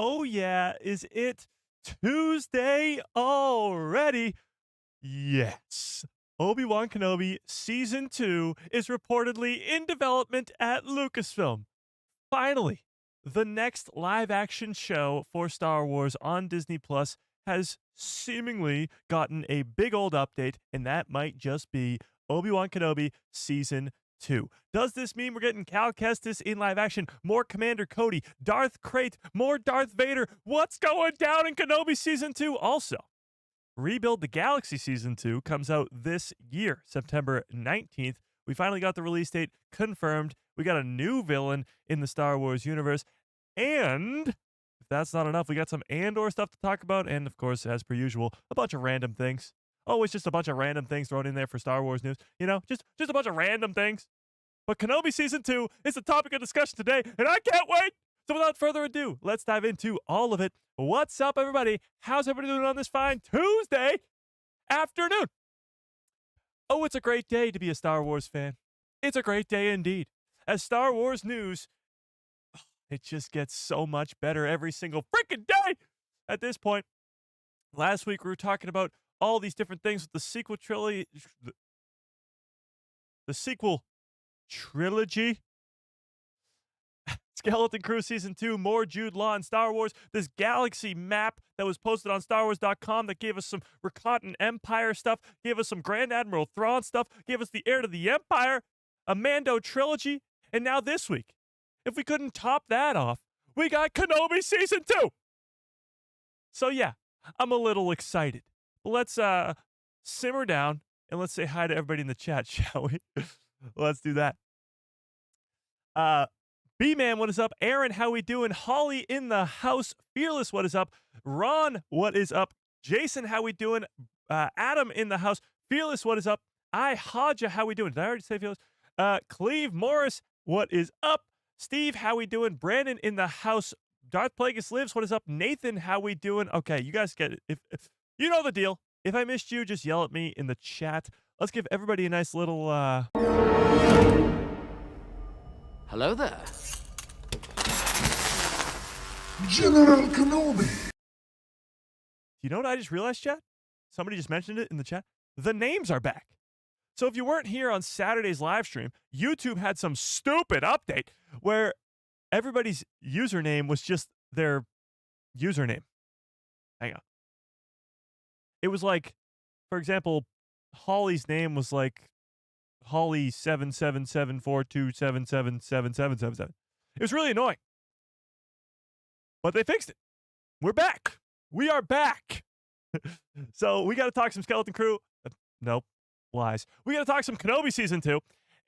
Oh, yeah. Is it Tuesday already? Yes. Obi-Wan Kenobi Season 2 is reportedly in development at Lucasfilm. Finally, the next live-action show for Star Wars on Disney Plus has seemingly gotten a big old update, and that might just be Obi-Wan Kenobi Season 2. Does this mean we're getting Cal Kestis in live action, more Commander Cody, Darth Krayt, more Darth Vader? What's going down in Kenobi Season 2? Also, Rebuild the Galaxy Season 2 comes out this year, September 19th. We finally got the release date confirmed. We got a new villain in the Star Wars universe. And if that's not enough, we got some Andor stuff to talk about. And of course, as per usual, a bunch of random things. Always just a bunch of random things thrown in there for Star Wars news. You know, just a bunch of random things. But Kenobi Season 2 is the topic of discussion today, and I can't wait! So without further ado, let's dive into all of it. What's up, everybody? How's everybody doing on this fine Tuesday afternoon? Oh, it's a great day to be a Star Wars fan. It's a great day indeed. As Star Wars news, it just gets so much better every single freaking day at this point. Last week, we were talking about all these different things with the sequel trilogy. The sequel trilogy. Skeleton Crew Season 2, more Jude Law in Star Wars, this galaxy map that was posted on StarWars.com that gave us some Rakatan Empire stuff, gave us some Grand Admiral Thrawn stuff, gave us the Heir to the Empire, a Mando trilogy, and now this week, if we couldn't top that off, we got Kenobi Season 2! So yeah, I'm a little excited. Let's simmer down and let's say hi to everybody in the chat, shall we? Let's do that. B-Man, what is up? Aaron, how we doing? Holly in the house. Fearless, what is up? Ron, what is up? Jason, how we doing? Adam in the house. Fearless, what is up? Haja, how we doing? Did I already say Fearless? Cleve Morris, what is up? Steve, how we doing? Brandon in the house. Darth Plagueis lives, what is up? Nathan, how we doing? Okay, you guys get it. If you know the deal. If I missed you, just yell at me in the chat. Let's give everybody a nice little, Hello there. General Kenobi. You know what I just realized, chat? Somebody just mentioned it in the chat. The names are back. So if you weren't here on Saturday's live stream, YouTube had some stupid update where everybody's username was just their username. Hang on. It was like, for example, Holly's name was like Holly 77742777777. It was really annoying. But they fixed it. We're back. We are back. So we got to talk some Skeleton Crew. Nope. Lies. We got to talk some Kenobi Season 2.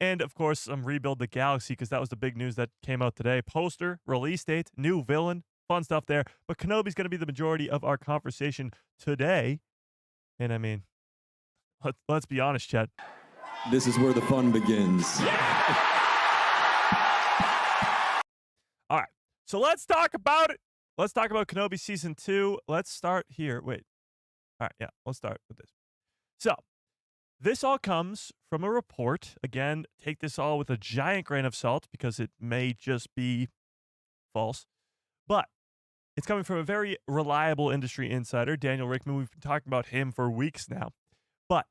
And, of course, some Rebuild the Galaxy, because that was the big news that came out today. Poster, release date, new villain, fun stuff there. But Kenobi's going to be the majority of our conversation today. And, I mean, let's be honest, Chet. This is where the fun begins. All right. So let's talk about it. Let's talk about Kenobi Season 2. Let's start here. Wait. All right. Yeah. Let's start with this. So this all comes from a report. Again, take this all with a giant grain of salt because it may just be false. But it's coming from a very reliable industry insider, Daniel Rickman. We've been talking about him for weeks now. But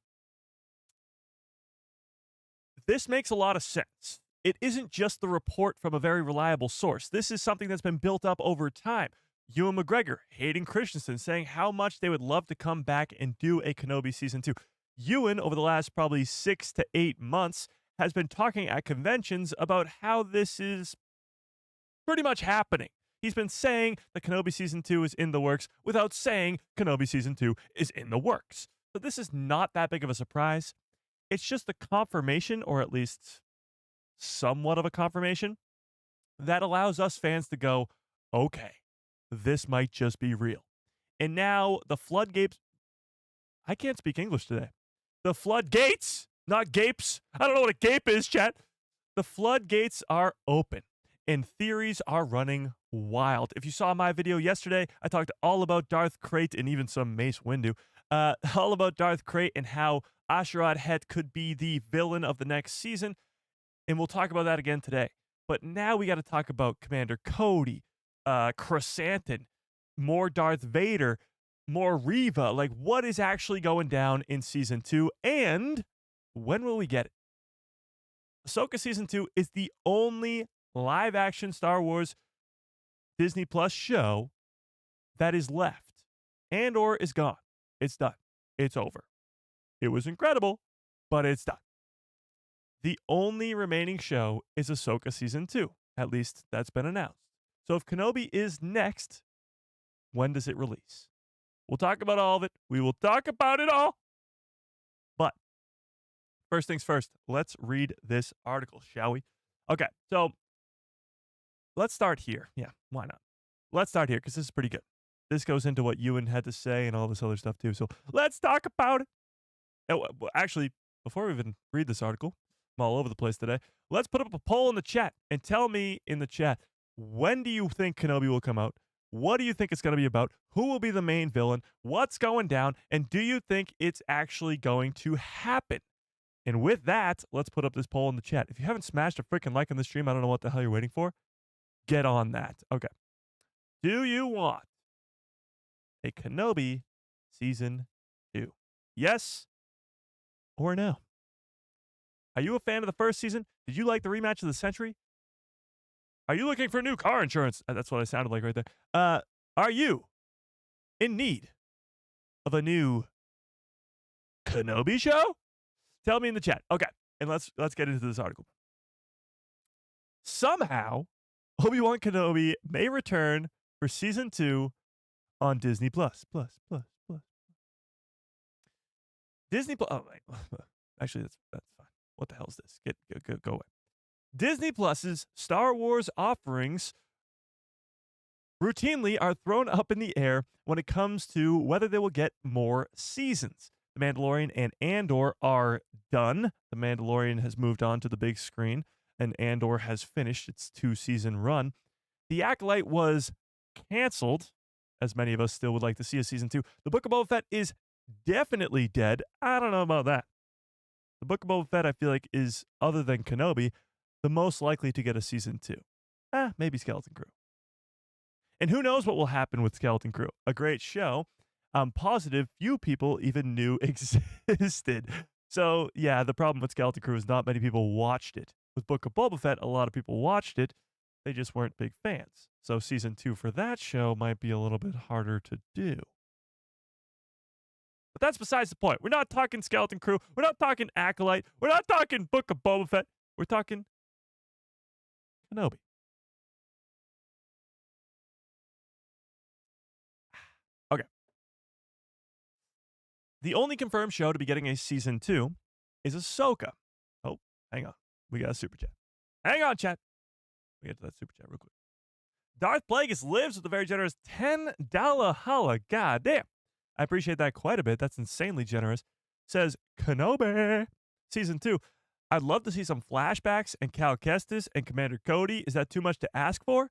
this makes a lot of sense. It isn't just the report from a very reliable source. This is something that's been built up over time. Ewan McGregor, Hayden Christensen, saying how much they would love to come back and do a Kenobi Season 2. Ewan, over the last probably 6 to 8 months, has been talking at conventions about how this is pretty much happening. He's been saying that Kenobi Season 2 is in the works without saying Kenobi Season 2 is in the works. So this is not that big of a surprise. It's just a confirmation, or at least somewhat of a confirmation, that allows us fans to go, okay, this might just be real. And now the floodgates, I can't speak English today. The floodgates, not gapes. I don't know what a gape is, chat. The floodgates are open and theories are running wild. If you saw my video yesterday, I talked all about Darth Krayt and even some Mace Windu. All about Darth Krayt and how Asherad Het could be the villain of the next season. And we'll talk about that again today. But now we got to talk about Commander Cody, Chrysanthemum, more Darth Vader, more Reva. Like, what is actually going down in season 2? And when will we get it? Ahsoka season 2 is the only live action Star Wars Disney Plus show that is left. Andor is gone. It's done. It's over. It was incredible, but it's done. The only remaining show is Ahsoka season 2. At least that's been announced. So if Kenobi is next, when does it release? We'll talk about all of it. We will talk about it all. But first things first, let's read this article, shall we? Okay, so let's start here. Yeah, why not? Let's start here because this is pretty good. This goes into what Ewan had to say and all this other stuff too. So let's talk about it. Oh, actually, before we even read this article, I'm all over the place today. Let's put up a poll in the chat and tell me in the chat, when do you think Kenobi will come out? What do you think it's going to be about? Who will be the main villain? What's going down? And do you think it's actually going to happen? And with that, let's put up this poll in the chat. If you haven't smashed a freaking like on the stream, I don't know what the hell you're waiting for. Get on that. Okay. Do you want a Kenobi season 2? Yes or no? Are you a fan of the first season? Did you like the rematch of the century? Are you looking for new car insurance? That's what I sounded like right there. Are you in need of a new Kenobi show? Tell me in the chat. Okay, and let's get into this article. Somehow, Obi-Wan Kenobi may return for season 2 on Disney Plus. Disney Plus. Oh, wait. Actually, that's fine. What the hell is this? Go away. Disney Plus's Star Wars offerings routinely are thrown up in the air when it comes to whether they will get more seasons. The Mandalorian and Andor are done. The Mandalorian has moved on to the big screen, and Andor has finished its 2-season run. The Acolyte was canceled, as many of us still would like to see a season 2. The Book of Boba Fett is definitely dead. I don't know about that. The Book of Boba Fett, I feel like, is, other than Kenobi, the most likely to get a season 2. Maybe Skeleton Crew. And who knows what will happen with Skeleton Crew? A great show. I'm positive few people even knew existed. So, yeah, the problem with Skeleton Crew is not many people watched it. With Book of Boba Fett, a lot of people watched it. They just weren't big fans. So season 2 for that show might be a little bit harder to do. But that's besides the point. We're not talking Skeleton Crew. We're not talking Acolyte. We're not talking Book of Boba Fett. We're talking Kenobi. Okay. The only confirmed show to be getting a season 2 is Ahsoka. Oh, hang on. We got a super chat. Hang on, chat. We get to that super chat real quick. Darth Plagueis lives with a very generous $10 holla. God damn. I appreciate that quite a bit. That's insanely generous. Says Kenobi season 2. I'd love to see some flashbacks and Cal Kestis and Commander Cody. Is that too much to ask for?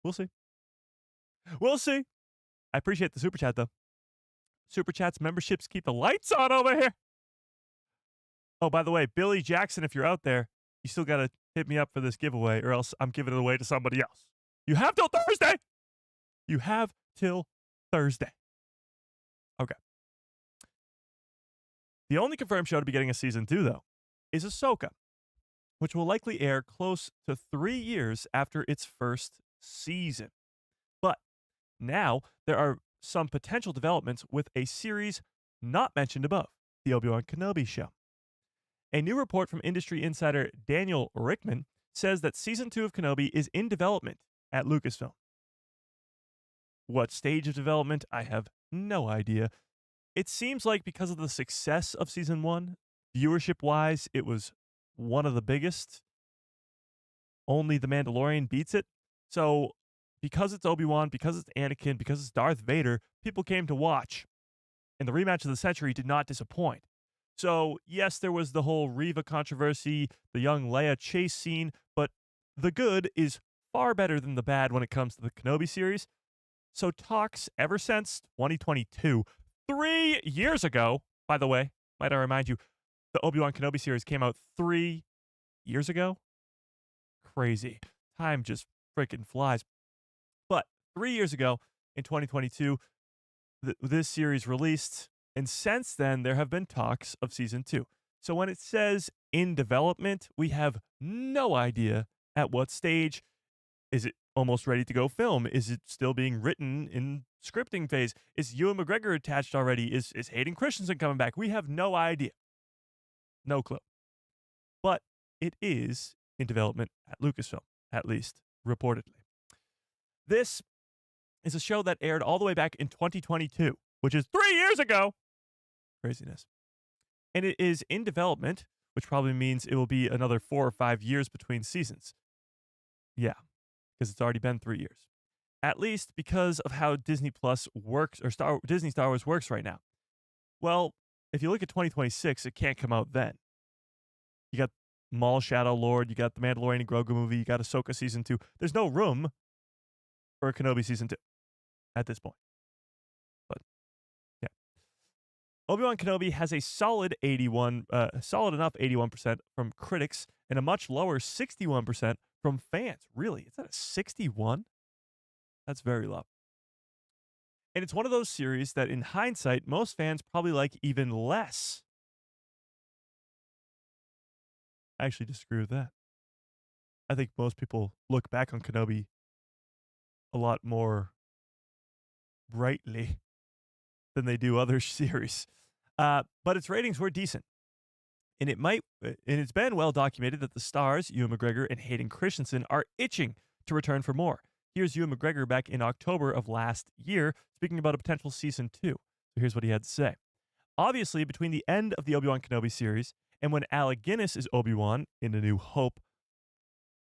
We'll see. We'll see. I appreciate the super chat, though. Super chats, memberships keep the lights on over here. Oh, by the way, Billy Jackson, if you're out there, you still got to hit me up for this giveaway, or else I'm giving it away to somebody else. You have till Thursday. You have till Thursday. Okay. The only confirmed show to be getting a season 2, though, is Ahsoka, which will likely air close to 3 years after its first season. But now there are some potential developments with a series not mentioned above, the Obi-Wan Kenobi show. A new report from industry insider Daniel Rickman says that season 2 of Kenobi is in development at Lucasfilm. What stage of development? I have no idea. It seems like because of the success of season 1, viewership-wise, it was one of the biggest. Only The Mandalorian beats it. So because it's Obi-Wan, because it's Anakin, because it's Darth Vader, people came to watch. And the rematch of the century did not disappoint. So, yes, there was the whole Reva controversy, the young Leia chase scene, but the good is far better than the bad when it comes to the Kenobi series. So talks ever since 2022, 3 years ago, by the way, might I remind you, the Obi-Wan Kenobi series came out 3 years ago? Crazy. Time just freaking flies. 3 years ago in 2022, this series released, and since then, there have been talks of season 2. So when it says in development, we have no idea at what stage. Is it almost ready to go film? Is it still being written in scripting phase? Is Ewan McGregor attached already? Is Hayden Christensen coming back? We have no idea. No clue. But it is in development at Lucasfilm, at least reportedly. This is a show that aired all the way back in 2022, which is 3 years ago. Craziness. And it is in development, which probably means it will be another 4 or 5 years between seasons. Yeah, because it's already been 3 years. At least because of how Disney Plus works, or Disney Star Wars works right now. Well, if you look at 2026, it can't come out then. You got Maul Shadow Lord, you got the Mandalorian and Grogu movie, you got Ahsoka season 2. There's no room for a Kenobi season 2 at this point. But yeah, Obi-Wan Kenobi has a solid enough 81% from critics and a much lower 61% from fans. Really? Is that a 61? That's very low. And it's one of those series that in hindsight, most fans probably like even less. I actually disagree with that. I think most people look back on Kenobi a lot more brightly than they do other series. But its ratings were decent. And it's been well documented that the stars, Ewan McGregor and Hayden Christensen, are itching to return for more. Here's Ewan McGregor back in October of last year, speaking about a potential season 2. So here's what he had to say. Obviously, between the end of the Obi-Wan Kenobi series and when Alec Guinness is Obi-Wan in A New Hope,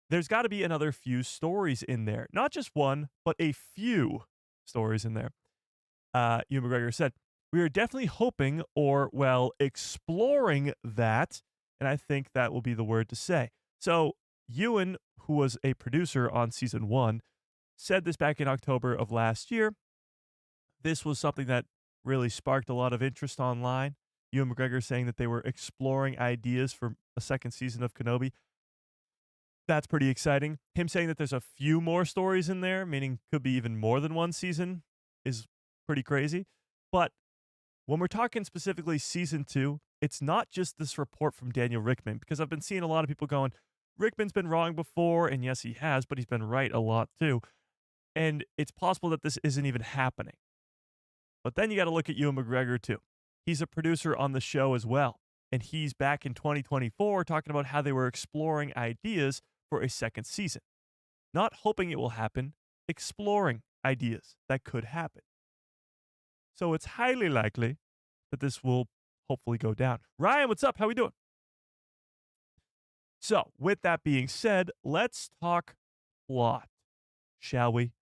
there's got to be another few stories in there. Not just one, but a few stories in there. Ewan McGregor said, "We are definitely hoping exploring that." And I think that will be the word to say. So Ewan, who was a producer on season 1, said this back in October of last year. This was something that really sparked a lot of interest online. Ewan McGregor saying that they were exploring ideas for a second season of Kenobi. That's pretty exciting. Him saying that there's a few more stories in there, meaning could be even more than one season, is pretty crazy. But when we're talking specifically season 2, it's not just this report from Daniel Rickman, because I've been seeing a lot of people going, Rickman's been wrong before, and yes, he has, but he's been right a lot too. And it's possible that this isn't even happening. But then you got to look at Ewan McGregor too. He's a producer on the show as well. And he's back in 2024 talking about how they were exploring ideas for a second season. Not hoping it will happen, exploring ideas that could happen. So it's highly likely that this will hopefully go down. Ryan, what's up? How we doing? So, with that being said, let's talk plot, shall we?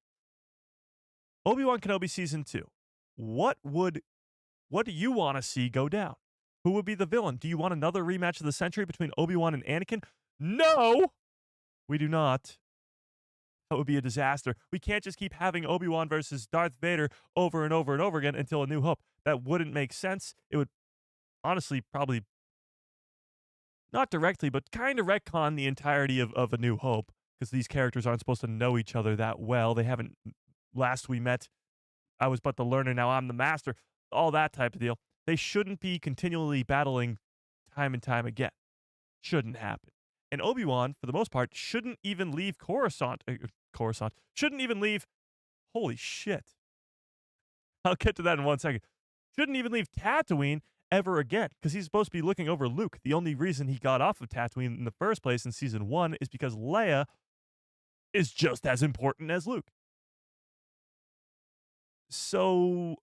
Obi-Wan Kenobi Season 2. What do you want to see go down? Who would be the villain? Do you want another rematch of the century between Obi-Wan and Anakin? No, we do not. That would be a disaster. We can't just keep having Obi-Wan versus Darth Vader over and over and over again until A New Hope. That wouldn't make sense. It would honestly probably not directly, but kind of retcon the entirety of A New Hope, because these characters aren't supposed to know each other that well. They haven't. Last we met, I was but the learner, now I'm the master. All that type of deal. They shouldn't be continually battling time and time again. Shouldn't happen. And Obi-Wan, for the most part, shouldn't even leave Coruscant. Shouldn't even leave. Holy shit. I'll get to that in 1 second. Shouldn't even leave Tatooine ever again, because he's supposed to be looking over Luke. The only reason he got off of Tatooine in the first place in season 1 is because Leia is just as important as Luke. So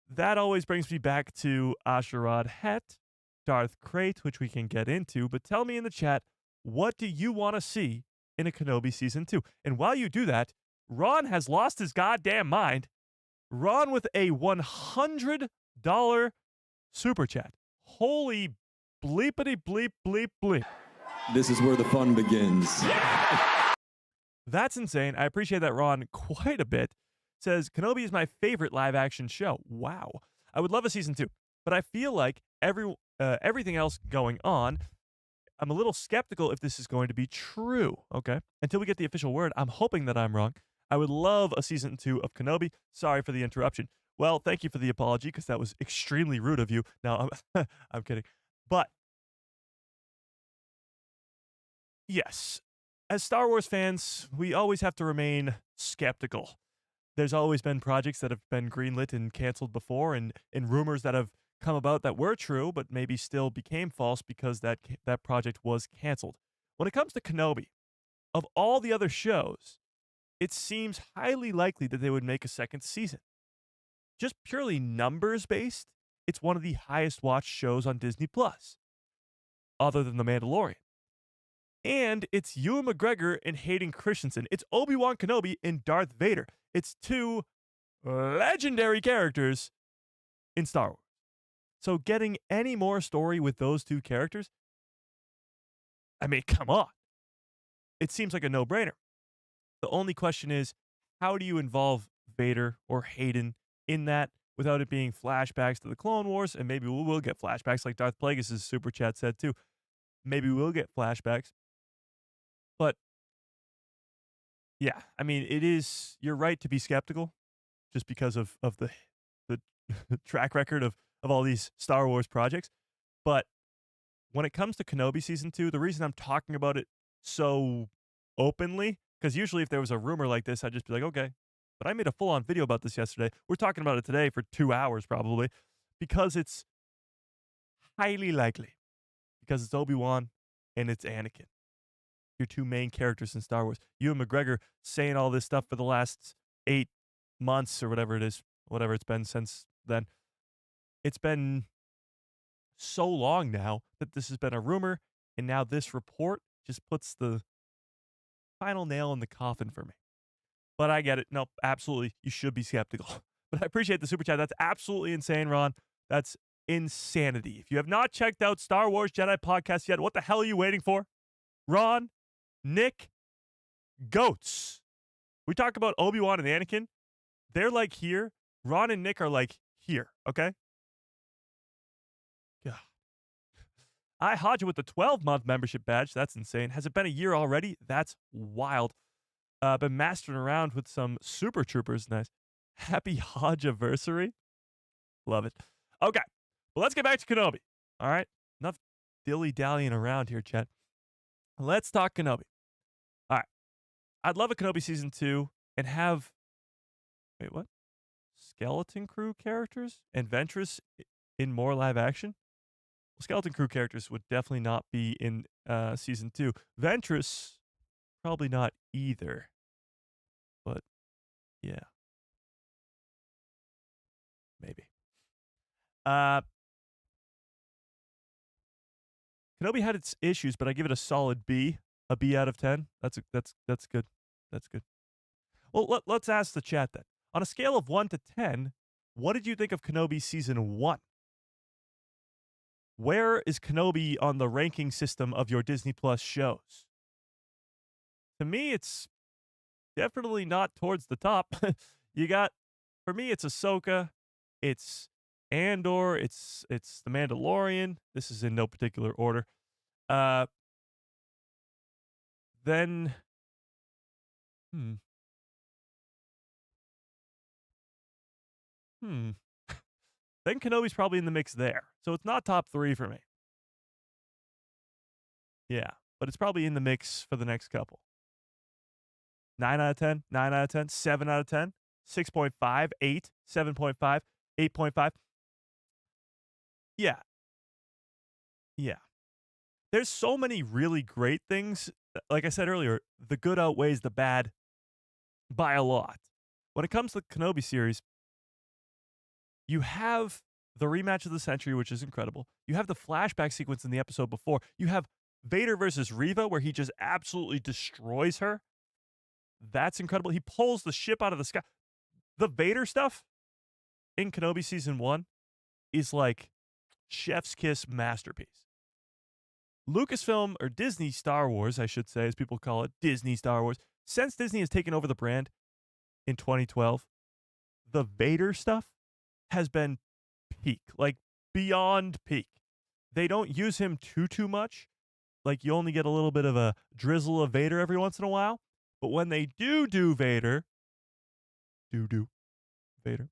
that always brings me back to Asherad Het, Darth Krayt, which we can get into, but tell me in the chat, what do you want to see in a Kenobi Season 2? And while you do that, Ron has lost his goddamn mind. Ron with a $100 super chat. Holy bleepity bleep bleep bleep. This is where the fun begins. That's insane. I appreciate that, Ron, quite a bit. Says, Kenobi is my favorite live-action show. Wow. I would love a season 2, but I feel like everything else going on, I'm a little skeptical if this is going to be true, okay? Until we get the official word, I'm hoping that I'm wrong. I would love a season 2 of Kenobi. Sorry for the interruption. Well, thank you for the apology because that was extremely rude of you. No, I'm kidding. But yes, as Star Wars fans, we always have to remain skeptical. There's always been projects that have been greenlit and canceled before, and rumors that have come about that were true, but maybe still became false because that project was canceled. When it comes to Kenobi, of all the other shows, it seems highly likely that they would make a second season. Just purely numbers based, it's one of the highest watched shows on Disney Plus, other than The Mandalorian. And it's Ewan McGregor and Hayden Christensen. It's Obi-Wan Kenobi and Darth Vader. It's two legendary characters in Star Wars. So getting any more story with those two characters, I mean, come on. It seems like a no-brainer. The only question is, how do you involve Vader or Hayden in that without it being flashbacks to the Clone Wars? And maybe we will get flashbacks, like Darth Plagueis' super chat said too. Maybe we'll get flashbacks. But yeah, I mean, you're right to be skeptical just because of the track record of all these Star Wars projects. But when it comes to Kenobi Season 2, the reason I'm talking about it so openly, because usually if there was a rumor like this, I'd just be like, okay. But I made a full-on video about this yesterday. We're talking about it today for 2 hours probably, because it's highly likely. Because it's Obi-Wan and it's Anakin. Your two main characters in Star Wars. Ewan McGregor saying all this stuff for the last 8 months or whatever it is, whatever it's been since then. It's been so long now that this has been a rumor, and now this report just puts the final nail in the coffin for me. But I get it. No, absolutely. You should be skeptical. But I appreciate the super chat. That's absolutely insane, Ron. That's insanity. If you have not checked out Star Wars Jedi Podcast yet, what the hell are you waiting for? Ron, Nick, goats. We talk about Obi-Wan and Anakin. They're like here. Ron and Nick are like here, okay? God. I Hodja with the 12-month membership badge. That's insane. Has it been a year already? That's wild. Been mastering around with some Super Troopers. Nice. Happy Hodja-versary. Love it. Okay. Well, let's get back to Kenobi. All right? Enough dilly-dallying around here, Chet. Let's talk Kenobi. All right. I'd love a Kenobi Season 2 and have... Wait, what? Skeleton Crew characters and Ventress in more live action? Well, Skeleton Crew characters would definitely not be in Season 2. Ventress, probably not either. But, yeah. Maybe. Kenobi had its issues, but I give it a solid B. A B out of 10. That's good. That's good. Well, let's ask the chat then. On a scale of 1 to 10, what did you think of Kenobi Season 1? Where is Kenobi on the ranking system of your Disney Plus shows? To me, it's definitely not towards the top. For me, it's Ahsoka, it's Andor, it's The Mandalorian. This is in no particular order. Then, Then Kenobi's probably in the mix there. So it's not top 3 for me. Yeah, but it's probably in the mix for the next couple. 9 out of 10, 9 out of 10, 7 out of 10, 6.5, 8, 7.5, 8.5. Yeah. There's so many really great things. Like I said earlier, the good outweighs the bad by a lot. When it comes to the Kenobi series, you have the rematch of the century, which is incredible. You have the flashback sequence in the episode before. You have Vader versus Reva, where he just absolutely destroys her. That's incredible. He pulls the ship out of the sky. The Vader stuff in Kenobi Season 1 is like chef's kiss masterpiece. Lucasfilm, or Disney Star Wars, I should say, as people call it, Disney Star Wars, since Disney has taken over the brand in 2012, the Vader stuff has been peak, like beyond peak. They don't use him too much. Like, you only get a little bit of a drizzle of Vader every once in a while. But when they do Vader, doo-doo Vader.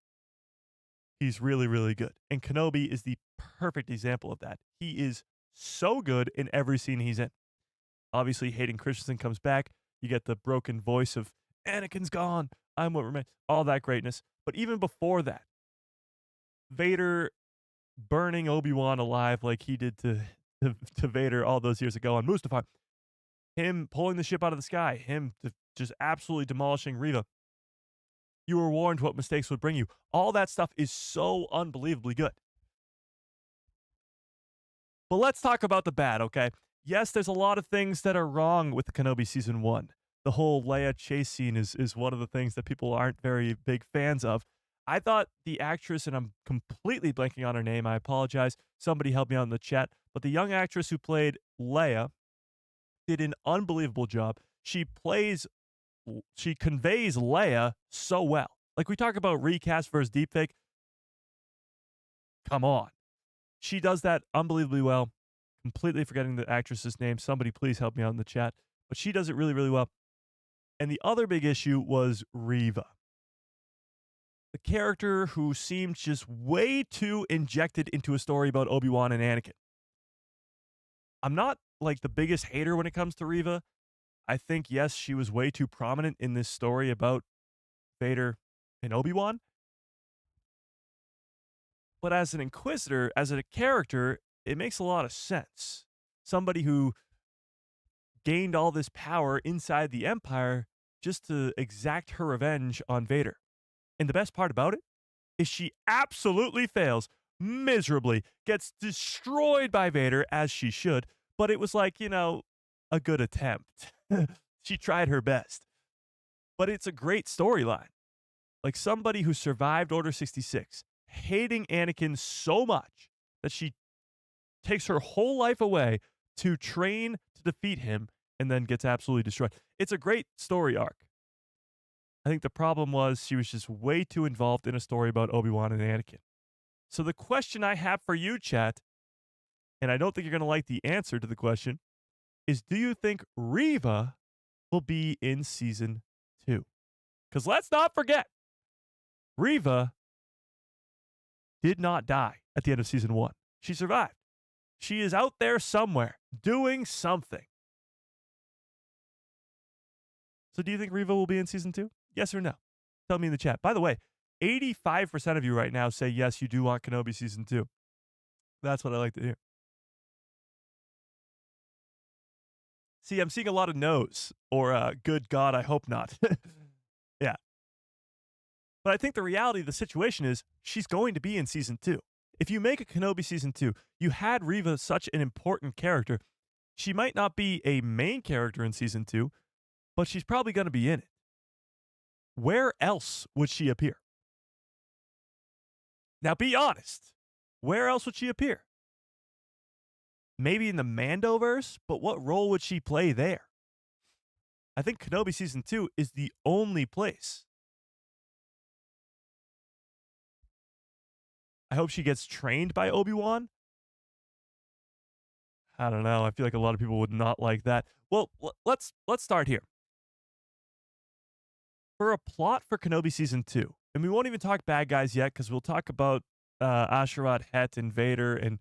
He's really, really good. And Kenobi is the perfect example of that. He is so good in every scene he's in. Obviously, Hayden Christensen comes back. You get the broken voice of, Anakin's gone. I'm what remains. All that greatness. But even before that, Vader burning Obi-Wan alive like he did to Vader all those years ago on Mustafar. Him pulling the ship out of the sky. Him just absolutely demolishing Reva. You were warned what mistakes would bring you. All that stuff is so unbelievably good. But let's talk about the bad, okay? Yes, there's a lot of things that are wrong with the Kenobi Season 1. The whole Leia chase scene is one of the things that people aren't very big fans of. I thought the actress, and I'm completely blanking on her name, I apologize. Somebody help me out in the chat. But the young actress who played Leia did an unbelievable job. She conveys Leia so well. Like, we talk about recast versus deepfake. Come on. She does that unbelievably well. Completely forgetting the actress's name. Somebody please help me out in the chat. But she does it really, really well. And the other big issue was Reva. The character who seemed just way too injected into a story about Obi-Wan and Anakin. I'm not like the biggest hater when it comes to Reva. I think, yes, she was way too prominent in this story about Vader and Obi-Wan. But as an Inquisitor, as a character, it makes a lot of sense. Somebody who gained all this power inside the Empire just to exact her revenge on Vader. And the best part about it is she absolutely fails miserably, gets destroyed by Vader, as she should, but it was like, a good attempt. She tried her best. But it's a great storyline. Like, somebody who survived Order 66, hating Anakin so much that she takes her whole life away to train to defeat him and then gets absolutely destroyed. It's a great story arc. I think the problem was she was just way too involved in a story about Obi-Wan and Anakin. So the question I have for you, chat, and I don't think you're going to like the answer to the question, is do you think Reva will be in Season 2? Because let's not forget, Reva did not die at the end of Season 1. She survived. She is out there somewhere doing something. So do you think Reva will be in Season 2? Yes or no? Tell me in the chat. By the way, 85% of you right now say yes, you do want Kenobi Season 2. That's what I like to hear. See, I'm seeing a lot of no's, or good God, I hope not. Yeah. But I think the reality of the situation is she's going to be in Season 2. If you make a Kenobi Season 2, you had Reva such an important character. She might not be a main character in Season 2, but she's probably going to be in it. Where else would she appear? Now, be honest. Where else would she appear? Maybe in the Mandoverse, but what role would she play there? I think Kenobi Season 2 is the only place. I hope she gets trained by Obi-Wan. I don't know. I feel like a lot of people would not like that. Well, let's start here. For a plot for Kenobi Season 2, and we won't even talk bad guys yet because we'll talk about Asherad Het and Vader and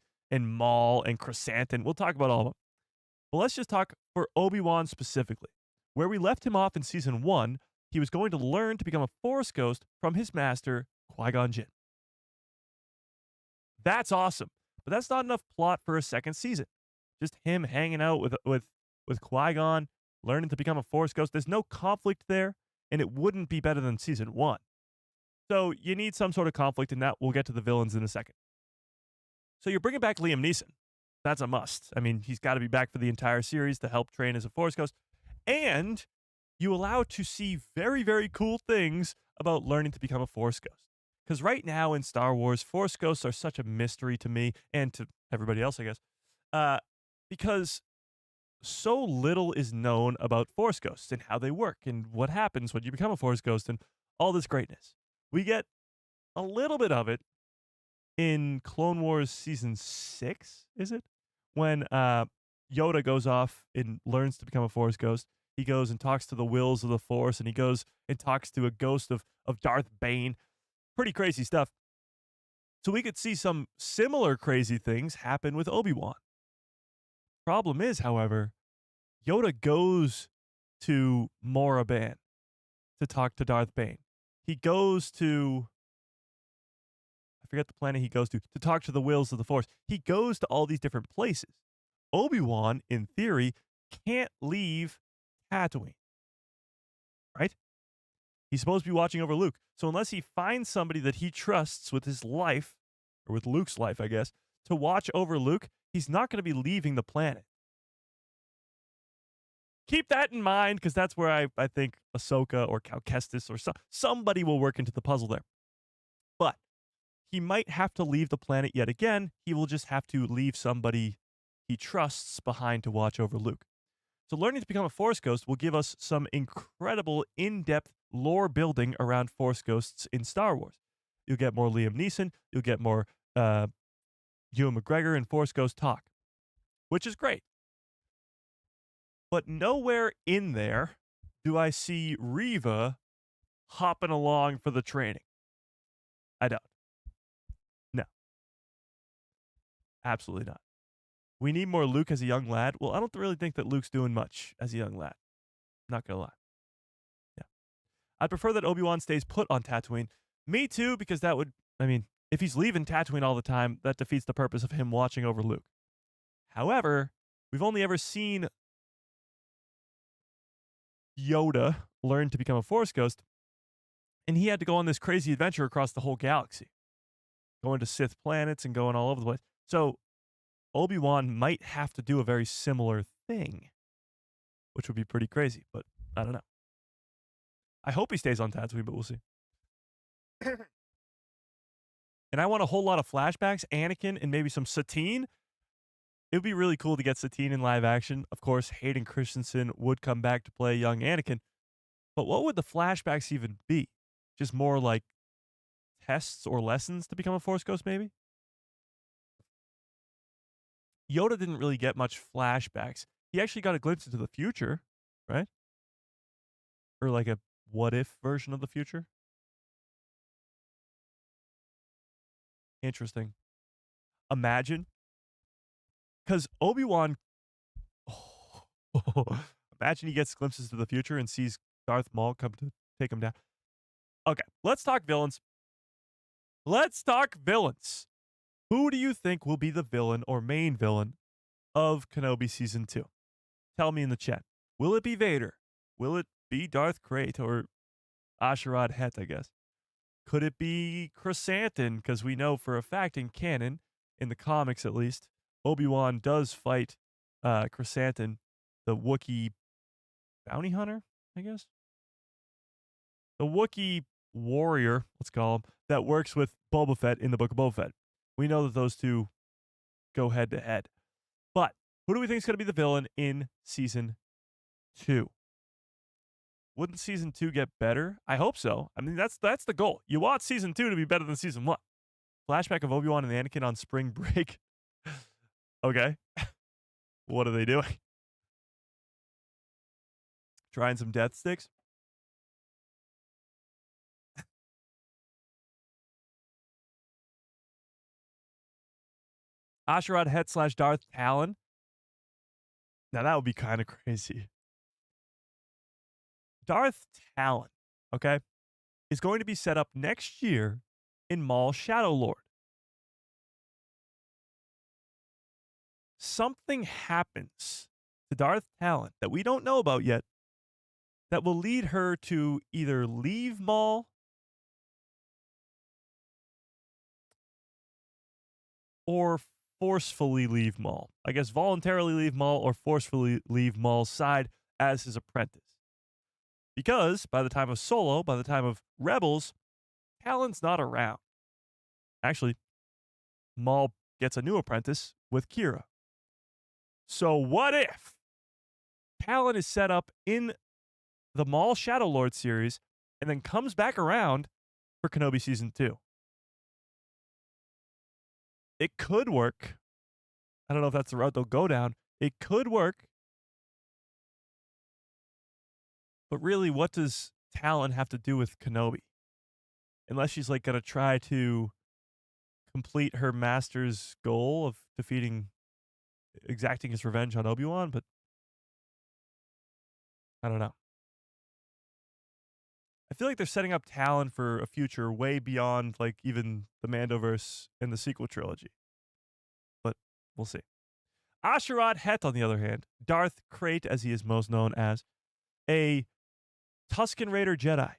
Maul and Chrysanthemum. We'll talk about all of them. But let's just talk for Obi-Wan specifically. Where we left him off in Season 1, he was going to learn to become a Force Ghost from his master, Qui-Gon Jinn. That's awesome, but that's not enough plot for a second season. Just him hanging out with Qui-Gon, learning to become a Force Ghost. There's no conflict there, and it wouldn't be better than Season 1. So you need some sort of conflict in that. We'll get to the villains in a second. So you're bringing back Liam Neeson. That's a must. I mean, he's got to be back for the entire series to help train as a Force Ghost. And you allow to see very, very cool things about learning to become a Force Ghost. Because right now in Star Wars, Force Ghosts are such a mystery to me and to everybody else, I guess. Because so little is known about Force Ghosts and how they work and what happens when you become a Force Ghost and all this greatness. We get a little bit of it in Clone Wars Season 6, is it? When Yoda goes off and learns to become a Force Ghost. He goes and talks to the wills of the Force, and he goes and talks to a ghost of Darth Bane. Pretty crazy stuff. So we could see some similar crazy things happen with Obi-Wan. Problem is, however, Yoda goes to Moraban to talk to Darth Bane. He goes to, I forget the planet he goes to talk to the wills of the Force. He goes to all these different places. Obi-Wan, in theory, can't leave Tatooine, right? He's supposed to be watching over Luke. So unless he finds somebody that he trusts with his life, or with Luke's life, I guess, to watch over Luke, he's not going to be leaving the planet. Keep that in mind, because that's where I think Ahsoka or Kestis or somebody will work into the puzzle there. But he might have to leave the planet yet again. He will just have to leave somebody he trusts behind to watch over Luke. So learning to become a Force Ghost will give us some incredible in-depth lore building around Force Ghosts in Star Wars. You'll get more Liam Neeson. You'll get more Ewan McGregor and Force Ghost talk, which is great. But nowhere in there do I see Reva hopping along for the training. I don't. No. Absolutely not. We need more Luke as a young lad. Well, I don't really think that Luke's doing much as a young lad. Not gonna lie. Yeah. I'd prefer that Obi-Wan stays put on Tatooine. Me too, because that would, if he's leaving Tatooine all the time, that defeats the purpose of him watching over Luke. However, we've only ever seen Yoda learn to become a Force Ghost, and he had to go on this crazy adventure across the whole galaxy, going to Sith planets and going all over the place. So Obi-Wan might have to do a very similar thing, which would be pretty crazy, but I don't know. I hope he stays on Tatooine, but we'll see. And I want a whole lot of flashbacks, Anakin, and maybe some Satine. It would be really cool to get Satine in live action. Of course, Hayden Christensen would come back to play young Anakin. But what would the flashbacks even be? Just more like tests or lessons to become a Force Ghost, maybe? Yoda didn't really get much flashbacks. He actually got a glimpse into the future, right? Or like a what-if version of the future. Interesting. Imagine. Because Obi-Wan... imagine he gets glimpses to the future and sees Darth Maul come to take him down. Okay, let's talk villains. Let's talk villains. Who do you think will be the villain or main villain of Kenobi Season 2? Tell me in the chat. Will it be Vader? Will it be Darth Krayt or Asherad Het, I guess? Could it be Chrysanthemum? Because we know for a fact in canon, in the comics at least, Obi-Wan does fight Chrysanthemum, the Wookiee bounty hunter, I guess? The Wookiee warrior, let's call him, that works with Boba Fett in the Book of Boba Fett. We know that those two go head to head. But who do we think is going to be the villain in Season 2? Wouldn't Season 2 get better? I hope so. That's the goal. You want Season 2 to be better than Season 1. Flashback of Obi-Wan and Anakin on spring break. Okay. What are they doing? Trying some death sticks? Asherad Het / Darth Talon. Now that would be kind of crazy. Darth Talon, okay, is going to be set up next year in Maul Shadow Lord. Something happens to Darth Talon that we don't know about yet that will lead her to either leave Maul or forcefully leave Maul. I guess voluntarily leave Maul or forcefully leave Maul's side as his apprentice. Because by the time of Solo, by the time of Rebels, Talon's not around. Actually, Maul gets a new apprentice with Kira. So what if Talon is set up in the Maul Shadow Lord series and then comes back around for Kenobi Season 2? It could work. I don't know if that's the route they'll go down. It could work. But really, what does Talon have to do with Kenobi? Unless she's like gonna try to complete her master's goal of exacting his revenge on Obi-Wan, but I don't know. I feel like they're setting up Talon for a future way beyond like even the Mandoverse and the sequel trilogy. But we'll see. Asherad Het, on the other hand, Darth Krayt, as he is most known as, a Tusken Raider Jedi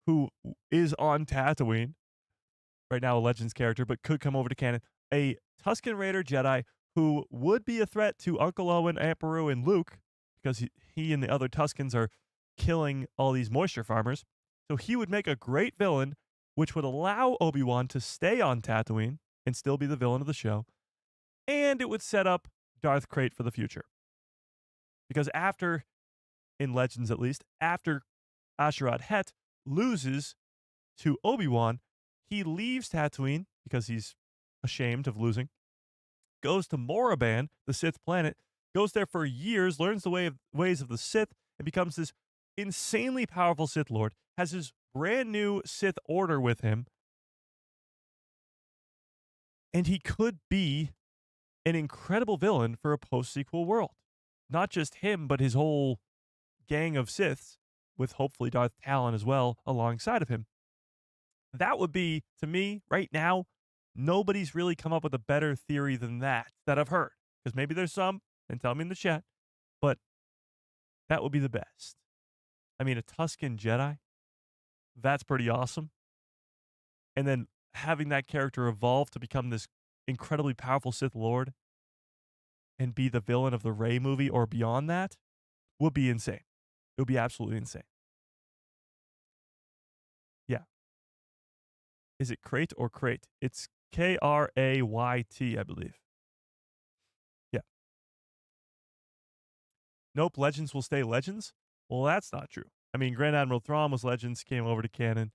who is on Tatooine, right now a Legends character, but could come over to canon. A Tusken Raider Jedi who would be a threat to Uncle Owen, Aunt Beru, and Luke, because he and the other Tuskens are killing all these moisture farmers. So he would make a great villain, which would allow Obi-Wan to stay on Tatooine and still be the villain of the show. And it would set up Darth Krayt for the future. Because after, in Legends at least, after Asherad Het loses to Obi-Wan, he leaves Tatooine because he's ashamed of losing, goes to Moraban, the Sith planet, goes there for years, learns the ways of the Sith, and becomes this insanely powerful Sith Lord, has his brand new Sith Order with him, and he could be an incredible villain for a post-sequel world. Not just him, but his whole gang of Siths, with hopefully Darth Talon as well alongside of him. That would be, to me, right now, nobody's really come up with a better theory than that I've heard. Because maybe there's some, and tell me in the chat, but that would be the best. I mean, a Tusken Jedi, that's pretty awesome. And then having that character evolve to become this incredibly powerful Sith Lord and be the villain of the Rey movie or beyond that would be insane. It would be absolutely insane. Yeah. Is it Krayt or Krayt? It's Krayt, I believe. Yeah. Nope, Legends will stay Legends? Well, that's not true. I mean, Grand Admiral Thrawn was Legends, came over to canon.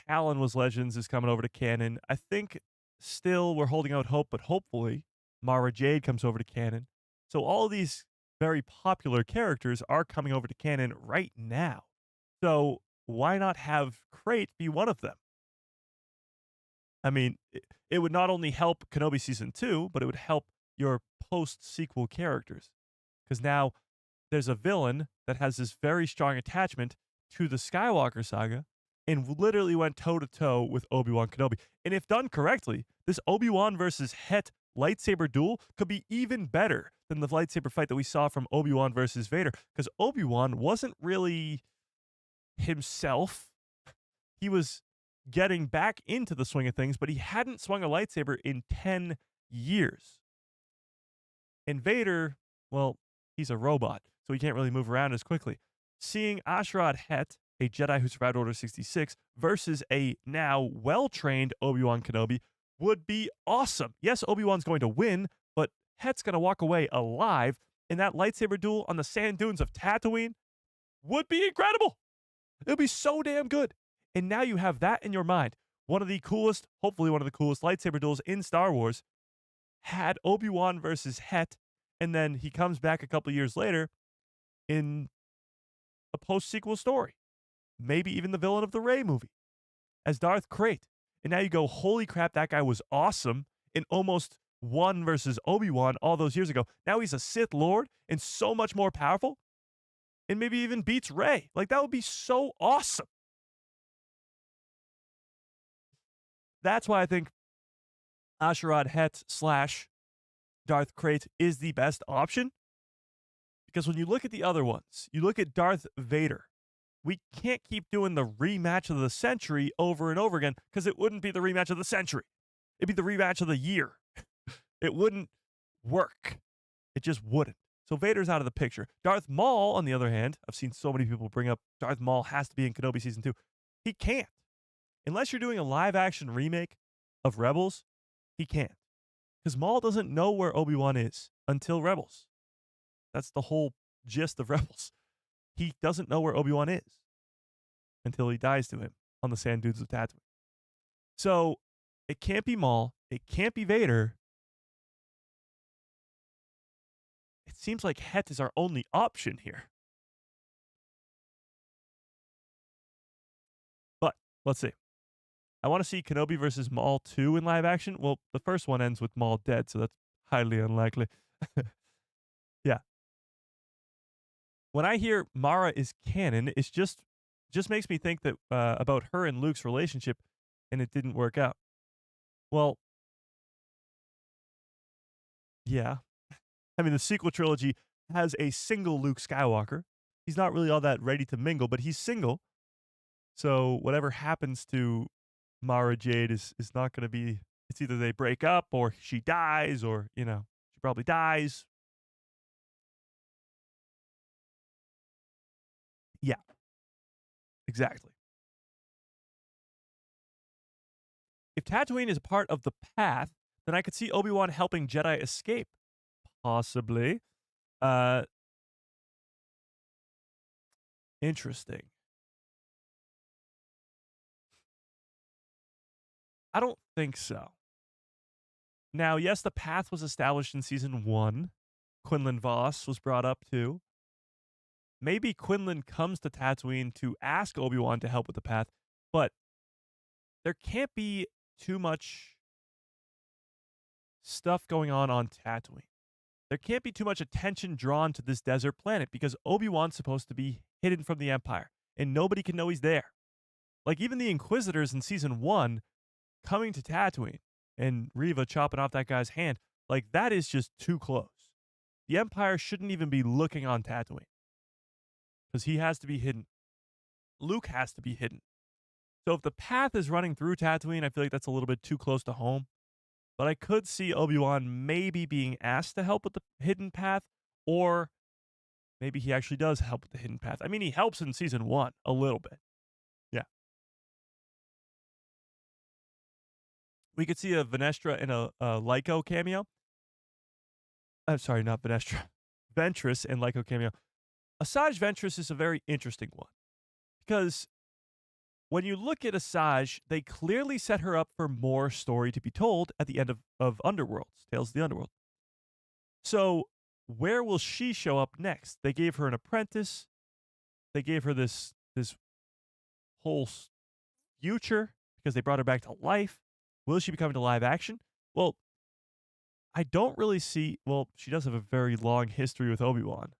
Talon was Legends, is coming over to canon. I think still we're holding out hope, but hopefully Mara Jade comes over to canon. So all of these very popular characters are coming over to canon right now. So why not have Krayt be one of them? I mean, it would not only help Kenobi Season 2, but it would help your post-sequel characters. Because now there's a villain that has this very strong attachment to the Skywalker saga and literally went toe-to-toe with Obi-Wan Kenobi. And if done correctly, this Obi-Wan versus Het lightsaber duel could be even better than the lightsaber fight that we saw from Obi-Wan versus Vader, because Obi-Wan wasn't really himself. He was getting back into the swing of things, but he hadn't swung a lightsaber in 10 years. And Vader, well, he's a robot, so he can't really move around as quickly. Seeing Asherad Het, a Jedi who survived Order 66, versus a now well-trained Obi-Wan Kenobi would be awesome. Yes, Obi-Wan's going to win, but Het's going to walk away alive, and that lightsaber duel on the sand dunes of Tatooine would be incredible. It would be so damn good. And now you have that in your mind. One of the coolest, hopefully one of the coolest lightsaber duels in Star Wars had Obi-Wan versus Het, and then he comes back a couple years later in a post-sequel story. Maybe even the villain of the Rey movie as Darth Krayt. And now you go, holy crap, that guy was awesome and almost won versus Obi-Wan all those years ago. Now he's a Sith Lord and so much more powerful and maybe even beats Rey. Like, that would be so awesome. That's why I think Asherad Het / Darth Krayt is the best option. Because when you look at the other ones, you look at Darth Vader, we can't keep doing the rematch of the century over and over again because it wouldn't be the rematch of the century. It'd be the rematch of the year. It wouldn't work. It just wouldn't. So Vader's out of the picture. Darth Maul, on the other hand, I've seen so many people bring up Darth Maul has to be in Kenobi Season 2. He can't. Unless you're doing a live-action remake of Rebels, he can't. Because Maul doesn't know where Obi-Wan is until Rebels. That's the whole gist of Rebels. He doesn't know where Obi-Wan is until he dies to him on the sand dunes of Tatooine. So it can't be Maul. It can't be Vader. seems like Het is our only option here. But let's see. I want to see Kenobi versus Maul 2 in live action. Well, the first one ends with Maul dead, so that's highly unlikely. Yeah. When I hear Mara is canon, it's just makes me think that about her and Luke's relationship, and it didn't work out. Well, yeah. I mean, the sequel trilogy has a single Luke Skywalker. He's not really all that ready to mingle, but he's single. So whatever happens to Mara Jade is not going to be, it's either they break up or she dies or, she probably dies. Yeah, exactly. If Tatooine is a part of the path, then I could see Obi-Wan helping Jedi escape. Possibly. Interesting. I don't think so. Now, yes, the path was established in season 1. Quinlan Vos was brought up too. Maybe Quinlan comes to Tatooine to ask Obi-Wan to help with the path, but there can't be too much stuff going on Tatooine. There can't be too much attention drawn to this desert planet because Obi-Wan's supposed to be hidden from the Empire, and nobody can know he's there. Like, even the Inquisitors in season 1 coming to Tatooine and Reva chopping off that guy's hand, like, that is just too close. The Empire shouldn't even be looking on Tatooine because he has to be hidden. Luke has to be hidden. So if the path is running through Tatooine, I feel like that's a little bit too close to home. But I could see Obi-Wan maybe being asked to help with the hidden path, or maybe he actually does help with the hidden path. I mean, he helps in season 1 a little bit. Yeah. We could see a Venestra in a Lyco cameo. I'm sorry, not Venestra. Ventress and Lyco cameo. Asajj Ventress is a very interesting one because when you look at Asajj, they clearly set her up for more story to be told at the end of Underworlds, Tales of the Underworld. So where will she show up next? They gave her an apprentice. They gave her this whole future because they brought her back to life. Will she be coming to live action? Well, I don't really see... Well, she does have a very long history with Obi-Wan.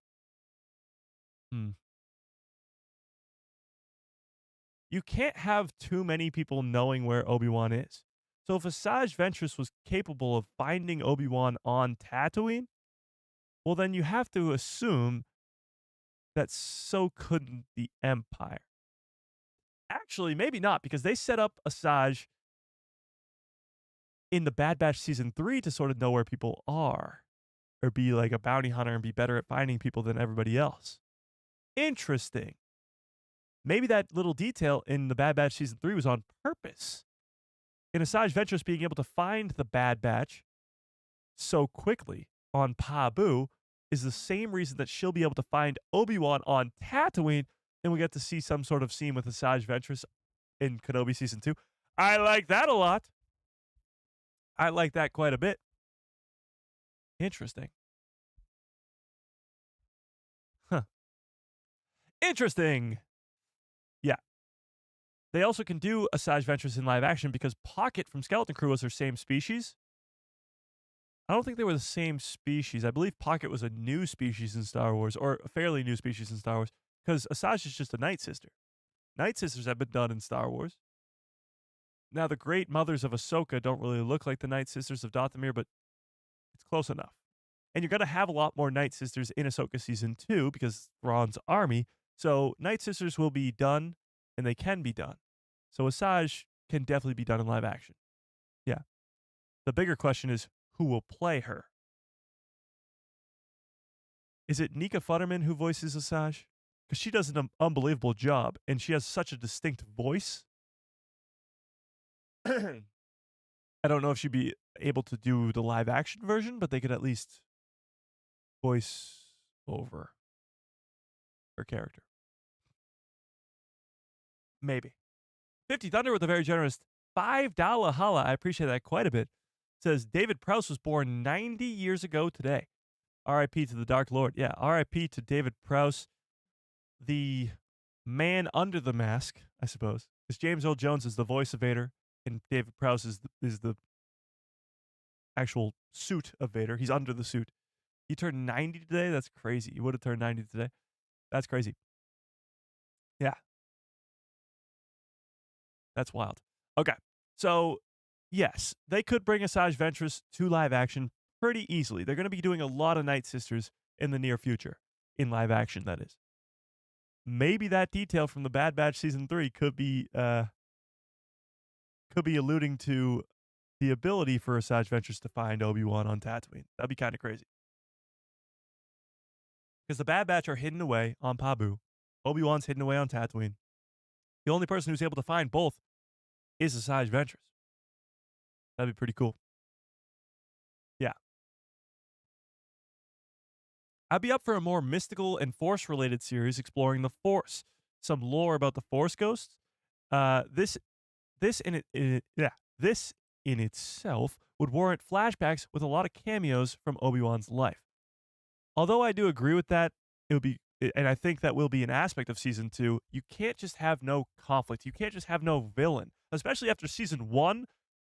You can't have too many people knowing where Obi-Wan is. So if Asajj Ventress was capable of finding Obi-Wan on Tatooine, well, then you have to assume that so couldn't the Empire. Actually, maybe not, because they set up Asajj in the Bad Batch Season 3 to sort of know where people are, or be like a bounty hunter and be better at finding people than everybody else. Interesting. Maybe that little detail in the Bad Batch Season 3 was on purpose. In Asajj Ventress being able to find the Bad Batch so quickly on Pabu is the same reason that she'll be able to find Obi-Wan on Tatooine, and we get to see some sort of scene with Asajj Ventress in Kenobi Season 2. I like that a lot. I like that quite a bit. Interesting. Huh. Interesting. Yeah. They also can do Asajj Ventress in live action because Pocket from Skeleton Crew was her same species. I don't think they were the same species. I believe Pocket was a new species in Star Wars, or a fairly new species in Star Wars, because Asajj is just a Night Sister. Night Sisters have been done in Star Wars. Now, the Great Mothers of Ahsoka don't really look like the Night Sisters of Dathomir, but it's close enough. And you're going to have a lot more Night Sisters in Ahsoka Season 2 because Thrawn's army. So Night Sisters will be done, and they can be done. So Asajj can definitely be done in live action. Yeah. The bigger question is, who will play her? Is it Nika Futterman who voices Asajj? Because she does an unbelievable job, and she has such a distinct voice. I don't know if she'd be able to do the live action version, but they could at least voice over her character. Maybe. 50 Thunder with a very generous $5 holla. I appreciate that quite a bit. Says David Prowse was born 90 years ago today. R.I.P. to the Dark Lord. Yeah, R.I.P. to David Prowse, the man under the mask, I suppose. Because James Earl Jones is the voice of Vader, and David Prowse is the actual suit of Vader. He's under the suit. He turned 90 today. That's crazy. He would have turned 90 today. That's crazy. Yeah. That's wild. Okay. So, yes, they could bring Asajj Ventress to live action pretty easily. They're going to be doing a lot of Night Sisters in the near future. In live action, that is. Maybe that detail from the Bad Batch Season 3 could be alluding to the ability for Asajj Ventress to find Obi-Wan on Tatooine. That'd be kind of crazy. Because the Bad Batch are hidden away on Pabu. Obi-Wan's hidden away on Tatooine. The only person who's able to find both is Asajj Ventress. That'd be pretty cool. Yeah. I'd be up for a more mystical and Force-related series exploring the Force. Some lore about the Force ghosts. This in itself would warrant flashbacks with a lot of cameos from Obi-Wan's life. Although I do agree with that, it would be, and I think that will be an aspect of Season 2, you can't just have no conflict. You can't just have no villain, especially after Season 1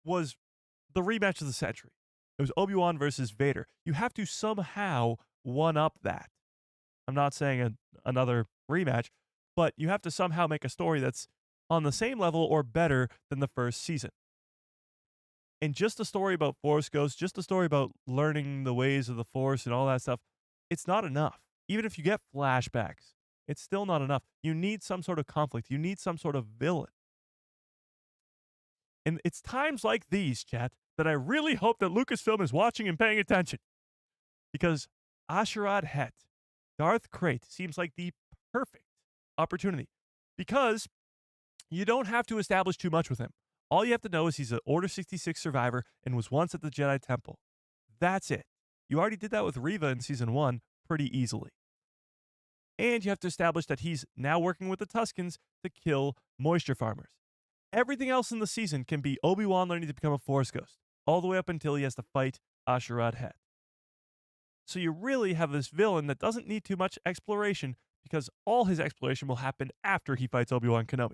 was the rematch of the century. It was Obi-Wan versus Vader. You have to somehow one-up that. I'm not saying another rematch, but you have to somehow make a story that's on the same level or better than the first season. And just a story about Force Ghosts, just a story about learning the ways of the Force and all that stuff, it's not enough. Even if you get flashbacks, it's still not enough. You need some sort of conflict. You need some sort of villain. And it's times like these, chat, that I really hope that Lucasfilm is watching and paying attention. Because Asherad Het, Darth Krayt, seems like the perfect opportunity. Because you don't have to establish too much with him. All you have to know is he's an Order 66 survivor and was once at the Jedi Temple. That's it. You already did that with Reva in Season 1 pretty easily. And you have to establish that he's now working with the Tuskens to kill moisture farmers. Everything else in the season can be Obi-Wan learning to become a Force Ghost, all the way up until he has to fight Asherad Het. So you really have this villain that doesn't need too much exploration because all his exploration will happen after he fights Obi-Wan Kenobi.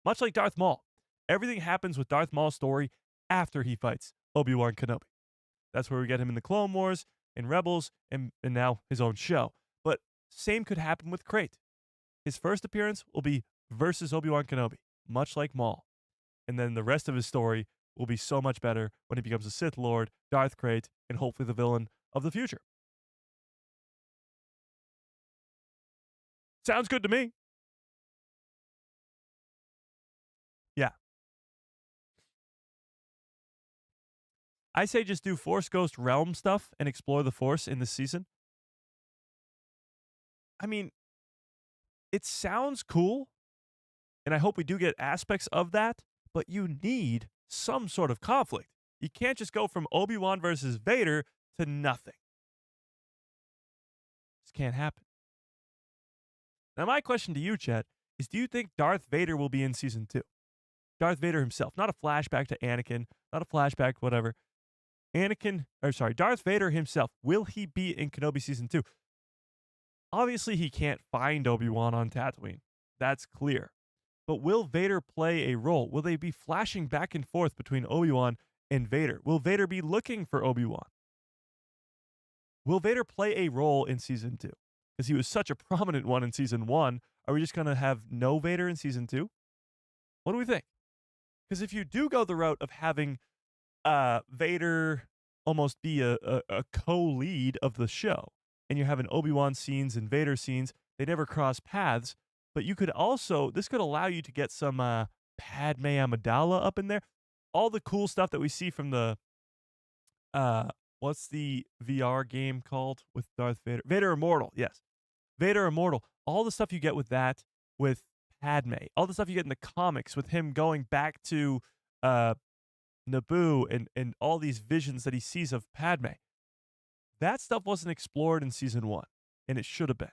Much like Darth Maul. Everything happens with Darth Maul's story after he fights Obi-Wan Kenobi. That's where we get him in the Clone Wars, in Rebels, and now his own show. But same could happen with Krayt. His first appearance will be versus Obi-Wan Kenobi, much like Maul. And then the rest of his story will be so much better when he becomes a Sith Lord, Darth Krayt, and hopefully the villain of the future. Sounds good to me. Yeah. I say just do Force Ghost Realm stuff and explore the Force in this season. I mean, it sounds cool, and I hope we do get aspects of that, but you need some sort of conflict. You can't just go from Obi-Wan versus Vader to nothing. This can't happen. Now, my question to you, Chet, is do you think Darth Vader will be in Season 2? Darth Vader himself, not a flashback to Anakin, not a flashback, whatever. Darth Vader himself, will he be in Kenobi Season 2? Obviously, he can't find Obi-Wan on Tatooine. That's clear. But will Vader play a role? Will they be flashing back and forth between Obi-Wan and Vader? Will Vader be looking for Obi-Wan? Will Vader play a role in Season 2? Because he was such a prominent one in Season 1. Are we just going to have no Vader in Season 2? What do we think? Because if you do go the route of having Vader almost be a co-lead of the show, and you're having Obi-Wan scenes and Vader scenes, they never cross paths, but you could also, this could allow you to get some Padme Amidala up in there. All the cool stuff that we see from the, what's the VR game called with Darth Vader? Vader Immortal, yes. Vader Immortal. All the stuff you get with that, with Padme. All the stuff you get in the comics with him going back to Naboo and all these visions that he sees of Padme. That stuff wasn't explored in Season 1, and it should have been.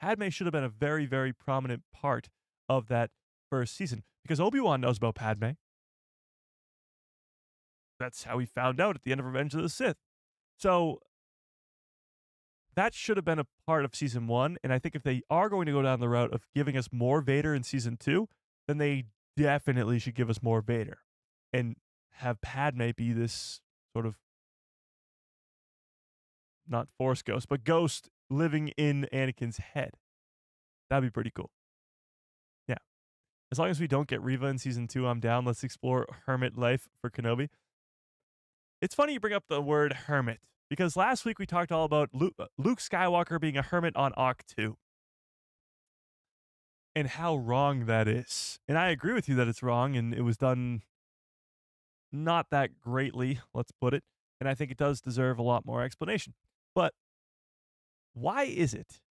Padme should have been a very, very prominent part of that first season, because Obi-Wan knows about Padme. That's how he found out at the end of Revenge of the Sith. So, that should have been a part of season 1, and I think if they are going to go down the route of giving us more Vader in season 2, then they definitely should give us more Vader and have Padme be this sort of not Force ghost, but ghost living in Anakin's head. That'd be pretty cool. Yeah. As long as we don't get Reva in season 2, I'm down. Let's explore hermit life for Kenobi. It's funny you bring up the word hermit, because last week we talked all about Luke Skywalker being a hermit on Ahch-To and how wrong that is. And I agree with you that it's wrong, and it was done not that greatly, let's put it. And I think it does deserve a lot more explanation. But why is it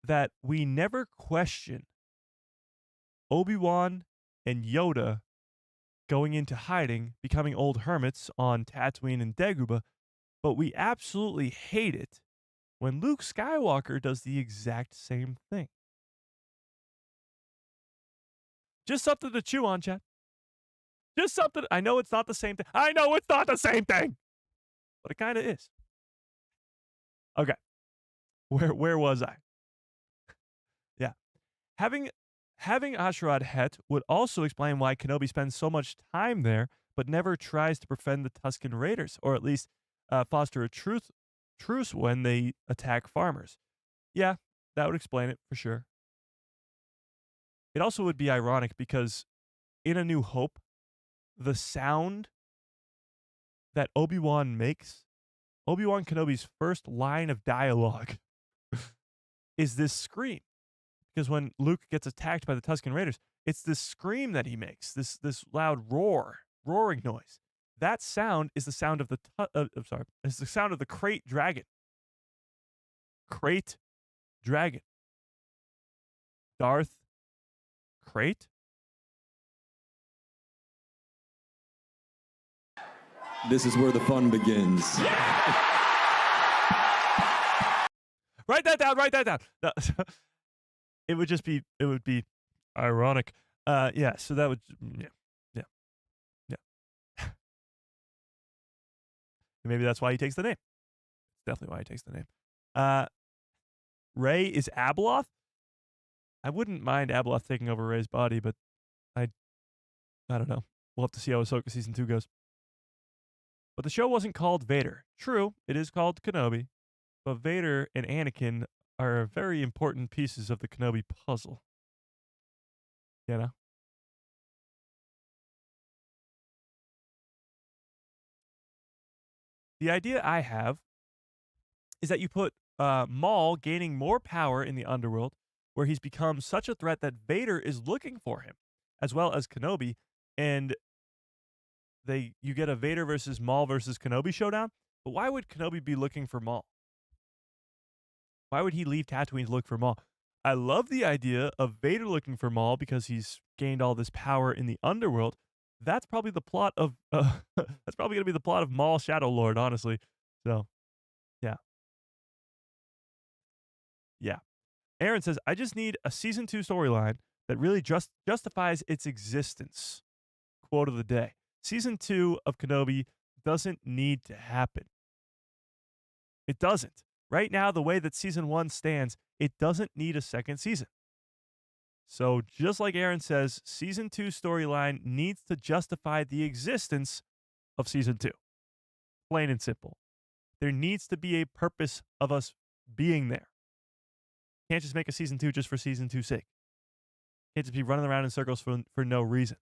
that we never question Obi-Wan and Yoda going into hiding, becoming old hermits on Tatooine and Dagobah, but we absolutely hate it when Luke Skywalker does the exact same thing? Just something to chew on, chat. Just something. I know it's not the same thing. I know it's not the same thing, but it kind of is. Okay. Where was I? Yeah. Having Asherad Het would also explain why Kenobi spends so much time there, but never tries to befriend the Tusken Raiders, or at least foster a truce when they attack farmers. Yeah, that would explain it for sure. It also would be ironic because in A New Hope, the sound that Obi-Wan makes, Obi-Wan Kenobi's first line of dialogue, is this scream. Because when Luke gets attacked by the Tusken Raiders, it's this scream that he makes, this loud roaring noise. That sound is the sound of the it's the sound of the Krayt dragon. Krayt dragon. Darth Krayt? This is where the fun begins. Write that down. No, it would be ironic. Yeah, so that would, yeah. Maybe that's why he takes the name. It's definitely why he takes the name. Rey is Abeloth. I wouldn't mind Abeloth taking over Rey's body, but I don't know. We'll have to see how Ahsoka season 2 goes. But the show wasn't called Vader. True, it is called Kenobi, but Vader and Anakin are very important pieces of the Kenobi puzzle. You know? The idea I have is that you put Maul gaining more power in the underworld, where he's become such a threat that Vader is looking for him, as well as Kenobi, and you get a Vader versus Maul versus Kenobi showdown. But why would Kenobi be looking for Maul? Why would he leave Tatooine to look for Maul? I love the idea of Vader looking for Maul because he's gained all this power in the underworld. That's probably the plot of that's probably gonna be the plot of Maul Shadow Lord, honestly. So, yeah. Aaron says, I just need a season 2 storyline that really justifies its existence. Quote of the day. Season 2 of Kenobi doesn't need to happen. It doesn't. Right now, the way that season 1 stands, it doesn't need a second season. So just like Aaron says, season 2 storyline needs to justify the existence of season 2. Plain and simple. There needs to be a purpose of us being there. Can't just make a season 2 just for season 2's sake. Can't just be running around in circles for no reason.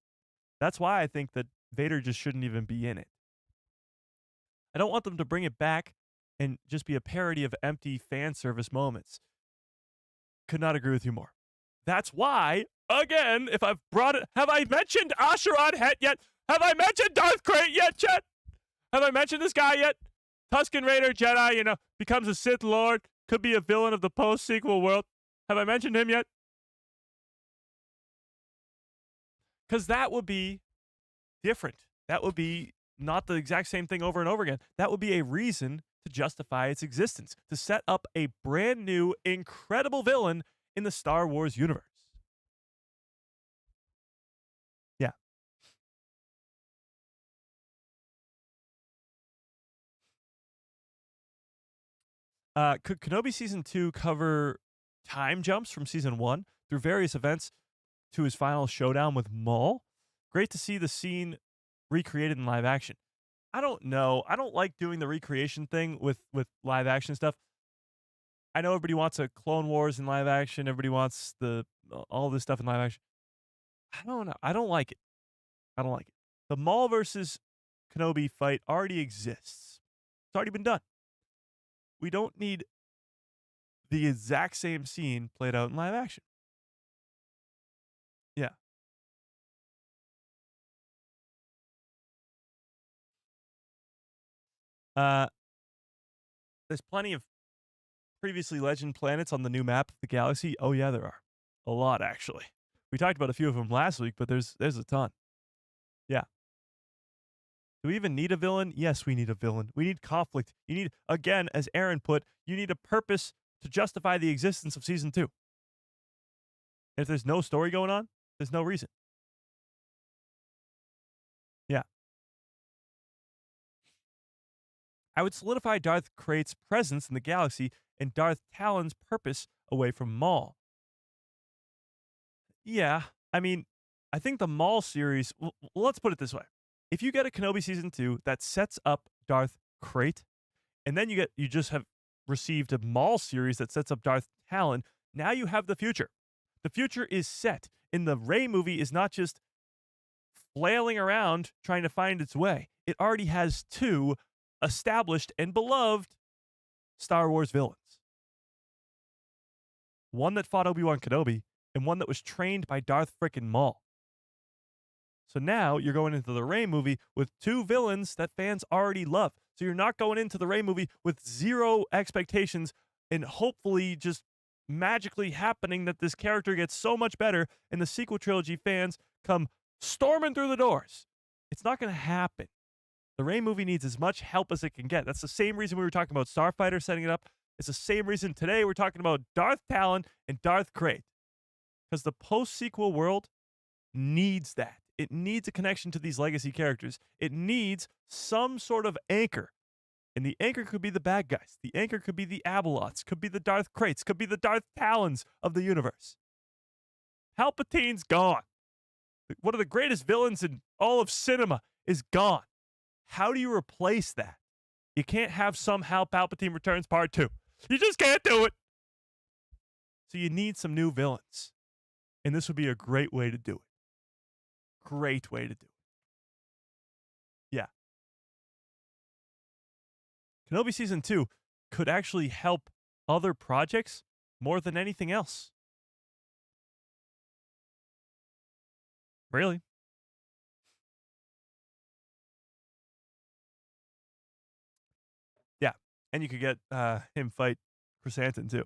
That's why I think that Vader just shouldn't even be in it. I don't want them to bring it back and just be a parody of empty fan service moments. Could not agree with you more. That's why, again, if I've brought it, have I mentioned Asherad Het yet? Have I mentioned Darth Krayt yet, Chet? Have I mentioned this guy yet? Tusken Raider Jedi, becomes a Sith Lord, could be a villain of the post-sequel world. Have I mentioned him yet? Because that would be different. That would be not the exact same thing over and over again. That would be a reason to justify its existence, to set up a brand new, incredible villain in the Star Wars universe. Yeah. Could Kenobi season 2 cover time jumps from season 1 through various events to his final showdown with Maul? Great to see the scene recreated in live action. I don't know. I don't like doing the recreation thing with live action stuff. I know everybody wants a Clone Wars in live action. Everybody wants all this stuff in live action. I don't know. I don't like it. I don't like it. The Maul versus Kenobi fight already exists. It's already been done. We don't need the exact same scene played out in live action. Yeah. There's plenty of previously legend planets on the new map of the galaxy. Oh yeah, there are. A lot, actually. We talked about a few of them last week, but there's a ton. Yeah. Do we even need a villain? Yes, we need a villain. We need conflict. You need, again, as Aaron put, you need a purpose to justify the existence of season 2. If there's no story going on, there's no reason. Yeah. I would solidify Darth Krayt's presence in the galaxy and Darth Talon's purpose away from Maul. Yeah, I mean, I think the Maul series, let's put it this way. If you get a Kenobi season 2 that sets up Darth Krayt, and then you just have received a Maul series that sets up Darth Talon, now you have the future. The future is set. In the Rey movie is not just flailing around trying to find its way. It already has 2 established and beloved Star Wars villains. One that fought Obi-Wan Kenobi, and one that was trained by Darth frickin' Maul. So now you're going into the Rey movie with 2 villains that fans already love. So you're not going into the Rey movie with 0 expectations and hopefully just magically happening that this character gets so much better and the sequel trilogy fans come storming through the doors. It's not going to happen. The Rey movie needs as much help as it can get. That's the same reason we were talking about Starfighter setting it up. It's the same reason today we're talking about Darth Talon and Darth Krayt. Because the post-sequel world needs that. It needs a connection to these legacy characters. It needs some sort of anchor. And the anchor could be the bad guys. The anchor could be the Abeloths. Could be the Darth Krayts. Could be the Darth Talons of the universe. Palpatine's gone. One of the greatest villains in all of cinema is gone. How do you replace that? You can't have Somehow Palpatine Returns Part 2. You just can't do it. So you need some new villains. And this would be a great way to do it. Great way to do it. Yeah. Kenobi Season 2 could actually help other projects more than anything else. Really? Yeah. And you could get him fight Chrysanthemum too.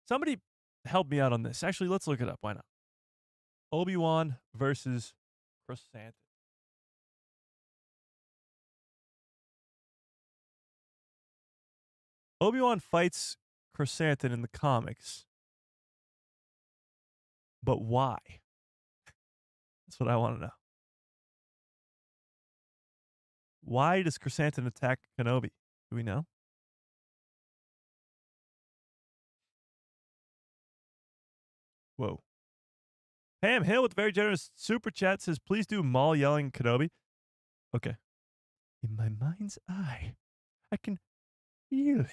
Somebody help me out on this. Actually, let's look it up. Why not? Obi-Wan versus Chrysanthemum. Obi-Wan fights Chrysanthemum in the comics. But why? That's what I want to know. Why does Chrysanthemum attack Kenobi? Do we know? Whoa. Pam Hill with a very generous super chat says, please do Maul yelling Kenobi. Okay. In my mind's eye, I can feel him.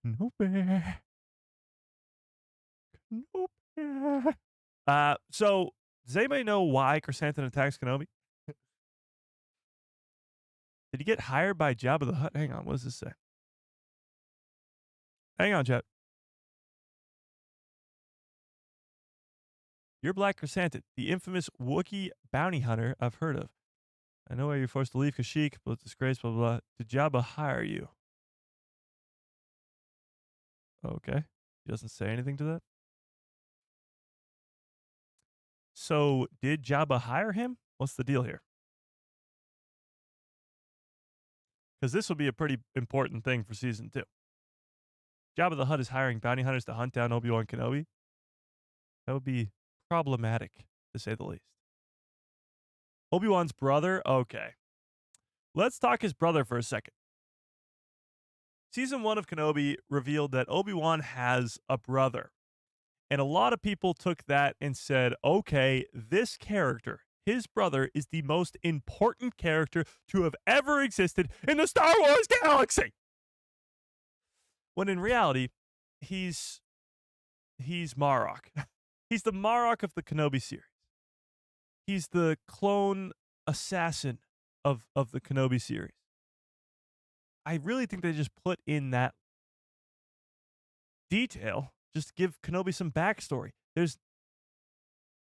Kenobi. Kenobi. So, does anybody know why Chrysanthemum attacks Kenobi? Did he get hired by Jabba the Hutt? Hang on, what does this say? Hang on, chat. You're Black Chrysanthemum, the infamous Wookiee bounty hunter I've heard of. I know why you're forced to leave Kashyyyk, but disgrace, blah, blah, blah. Did Jabba hire you? Okay. He doesn't say anything to that. So, did Jabba hire him? What's the deal here? Because this will be a pretty important thing for Season 2. Jabba the Hutt is hiring bounty hunters to hunt down Obi-Wan Kenobi. That would be problematic, to say the least. Obi-Wan's brother? Okay. Let's talk his brother for a second. Season 1 of Kenobi revealed that Obi-Wan has a brother. And a lot of people took that and said, okay, this character, his brother, is the most important character to have ever existed in the Star Wars galaxy. When in reality, he's Marok. He's the Marok of the Kenobi series. He's the clone assassin of the Kenobi series. I really think they just put in that detail just to give Kenobi some backstory.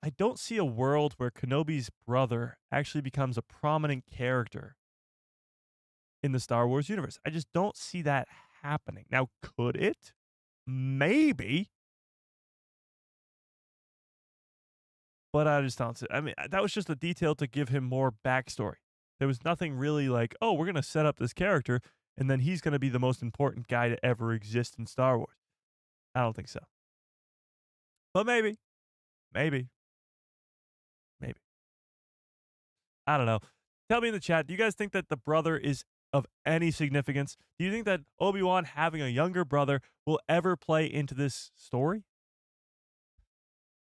I don't see a world where Kenobi's brother actually becomes a prominent character in the Star Wars universe. I just don't see that happening. Now, could it? Maybe. But I just don't see it. I mean, that was just a detail to give him more backstory. There was nothing really like, oh, we're going to set up this character, and then he's going to be the most important guy to ever exist in Star Wars. I don't think so. But maybe. Maybe. I don't know. Tell me in the chat, do you guys think that the brother is of any significance? Do you think that Obi-Wan having a younger brother will ever play into this story?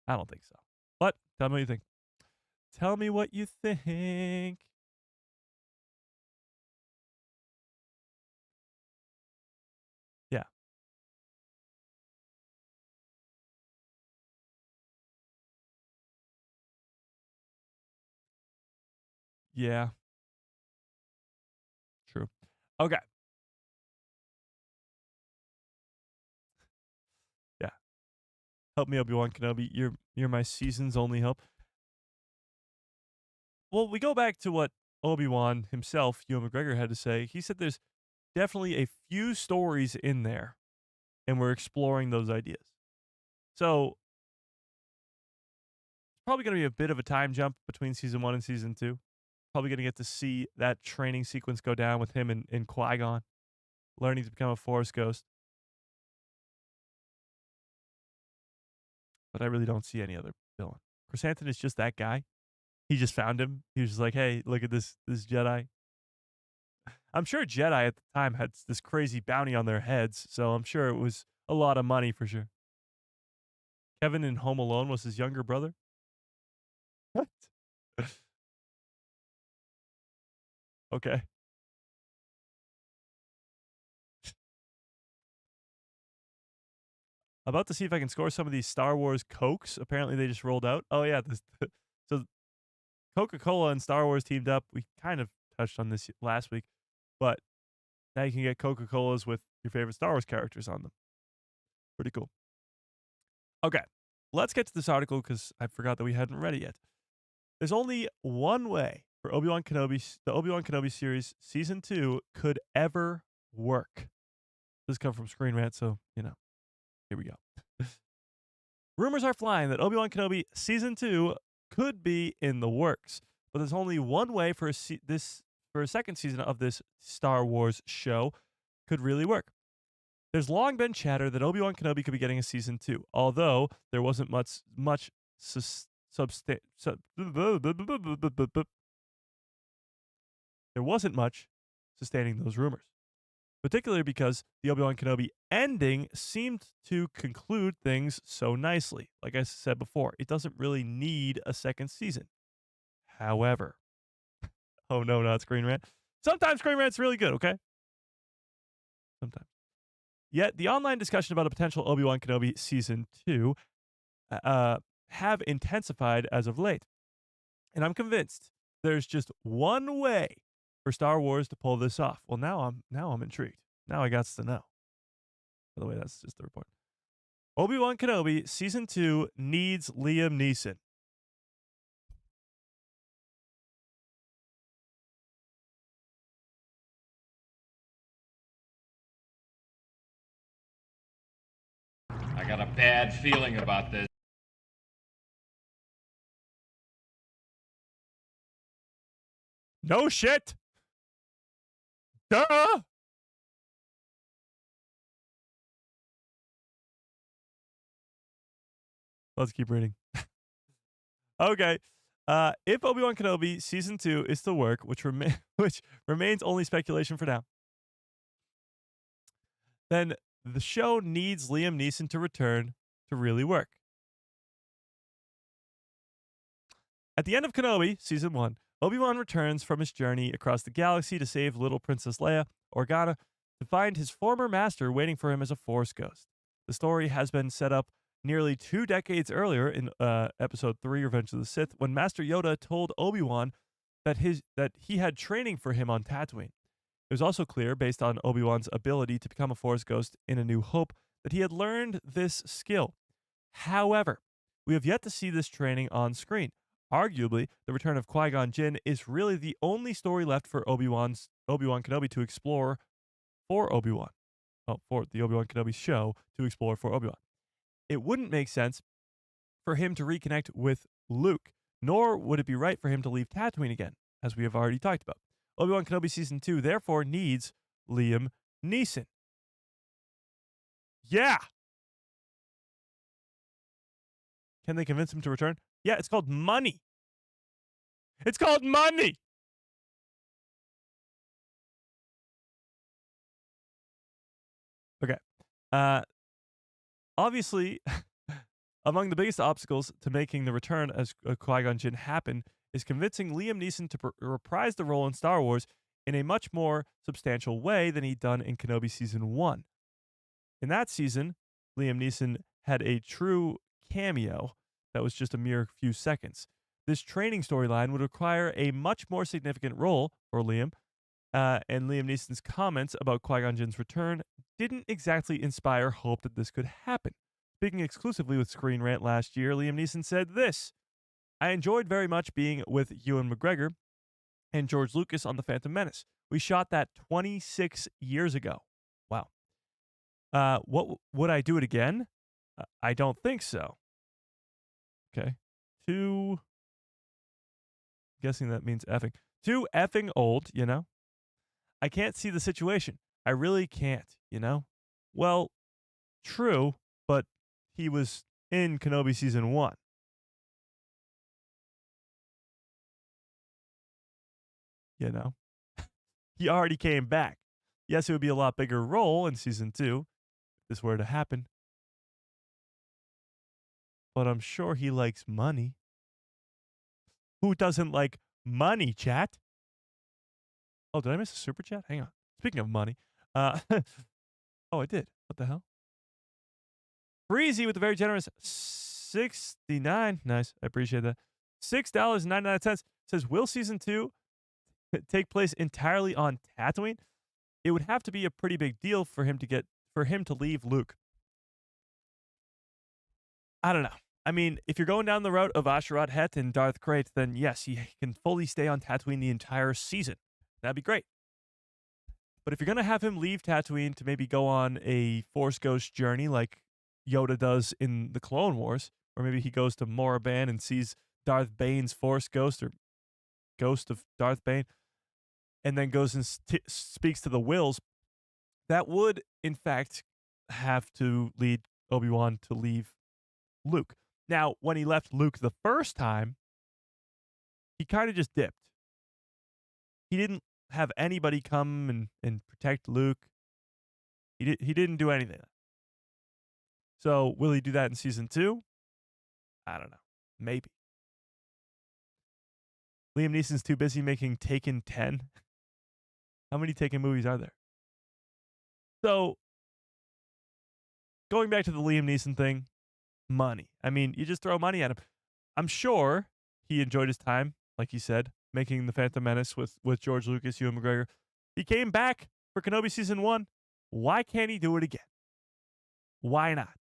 I don't think so. But tell me what you think. Tell me what you think. Yeah. Yeah. True. Okay. Yeah. Help me, Obi-Wan Kenobi. You're my season's only hope. Well, we go back to what Obi-Wan himself, Ewan McGregor, had to say. He said there's definitely a few stories in there, and we're exploring those ideas. So it's probably going to be a bit of a time jump between season 1 and season 2. Probably going to get to see that training sequence go down with him and Qui-Gon, learning to become a Force ghost. But I really don't see any other villain. Chrysanthemum is just that guy. He just found him. He was just like, hey, look at this Jedi. I'm sure Jedi at the time had this crazy bounty on their heads, so I'm sure it was a lot of money for sure. Kevin in Home Alone was his younger brother? What? Okay. About to see if I can score some of these Star Wars Cokes. Apparently they just rolled out. Oh, yeah. So Coca-Cola and Star Wars teamed up. We kind of touched on this last week. But now you can get Coca-Colas with your favorite Star Wars characters on them. Pretty cool. Okay. Let's get to this article because I forgot that we hadn't read it yet. There's only one way for the Obi-Wan Kenobi series Season 2 could ever work. This comes from Screen Rant, so, here we go. Rumors are flying that Obi-Wan Kenobi Season 2 could be in the works, but there's only one way for a second season of this Star Wars show could really work. There's long been chatter that Obi-Wan Kenobi could be getting a Season 2, although there wasn't much sustaining those rumors, particularly because the Obi-Wan Kenobi ending seemed to conclude things so nicely. Like I said before, it doesn't really need a second season. However, oh no, not Screen Rant. Sometimes Screen Rant's really good, okay? Sometimes. Yet, the online discussion about a potential Obi-Wan Kenobi Season 2 have intensified as of late. And I'm convinced there's just one way for Star Wars to pull this off. Well, now I'm intrigued. Now I got to know. By the way, that's just the report. Obi-Wan Kenobi Season 2 needs Liam Neeson. I got a bad feeling about this. No shit. Duh. Let's keep reading. Okay. If Obi-Wan Kenobi Season 2 is to work, which remains only speculation for now, then the show needs Liam Neeson to return to really work. At the end of Kenobi, Season 1, Obi-Wan returns from his journey across the galaxy to save little Princess Leia, Organa, to find his former master waiting for him as a Force ghost. The story has been set up nearly 2 decades earlier in Episode 3, Revenge of the Sith, when Master Yoda told Obi-Wan that he had training for him on Tatooine. It was also clear, based on Obi-Wan's ability to become a Force ghost in A New Hope, that he had learned this skill. However, we have yet to see this training on screen. Arguably, the return of Qui-Gon Jinn is really the only story left for Obi-Wan Kenobi to explore for Obi-Wan. For the Obi-Wan Kenobi show to explore for Obi-Wan. It wouldn't make sense for him to reconnect with Luke, nor would it be right for him to leave Tatooine again, as we have already talked about. Obi-Wan Kenobi Season 2 therefore needs Liam Neeson. Yeah! Can they convince him to return? Yeah, it's called money. It's called money! Okay. Obviously, among the biggest obstacles to making the return as Qui-Gon Jinn happen is convincing Liam Neeson to reprise the role in Star Wars in a much more substantial way than he'd done in Kenobi Season 1. In that season, Liam Neeson had a true cameo that was just a mere few seconds. This training storyline would require a much more significant role for Liam, and Liam Neeson's comments about Qui-Gon Jinn's return didn't exactly inspire hope that this could happen. Speaking exclusively with Screen Rant last year, Liam Neeson said this: "I enjoyed very much being with Ewan McGregor and George Lucas on The Phantom Menace. We shot that 26 years ago." Wow. What would I do it again? I don't think so. Okay. Guessing that means effing. Too effing old, you know? I can't see the situation. I really can't, you know? Well, true, but he was in Kenobi Season 1. You know? He already came back. Yes, it would be a lot bigger role in Season 2 if this were to happen. But I'm sure he likes money. Who doesn't like money, chat? Oh, did I miss a super chat? Hang on. Speaking of money. Oh, I did. What the hell? Breezy with a very generous 69. Nice. I appreciate that. $6.99 says, will Season 2 take place entirely on Tatooine? It would have to be a pretty big deal for him to leave Luke. I don't know. I mean, if you're going down the route of Asherot Het and Darth Krayt, then yes, he can fully stay on Tatooine the entire season. That'd be great. But if you're going to have him leave Tatooine to maybe go on a Force Ghost journey like Yoda does in the Clone Wars, or maybe he goes to Moraban and sees Darth Bane's Force Ghost or Ghost of Darth Bane, and then goes and speaks to the Wills, that would, in fact, have to lead Obi-Wan to leave Luke. Now, when he left Luke the first time, he kind of just dipped. He didn't have anybody come and protect Luke. He didn't do anything. So, will he do that in Season 2? I don't know. Maybe. Liam Neeson's too busy making Taken 10. How many Taken movies are there? So, going back to the Liam Neeson thing, money. I mean, you just throw money at him. I'm sure he enjoyed his time, like he said, making The Phantom Menace with George Lucas, Ewan McGregor. He came back for Kenobi Season 1. Why can't he do it again? Why not?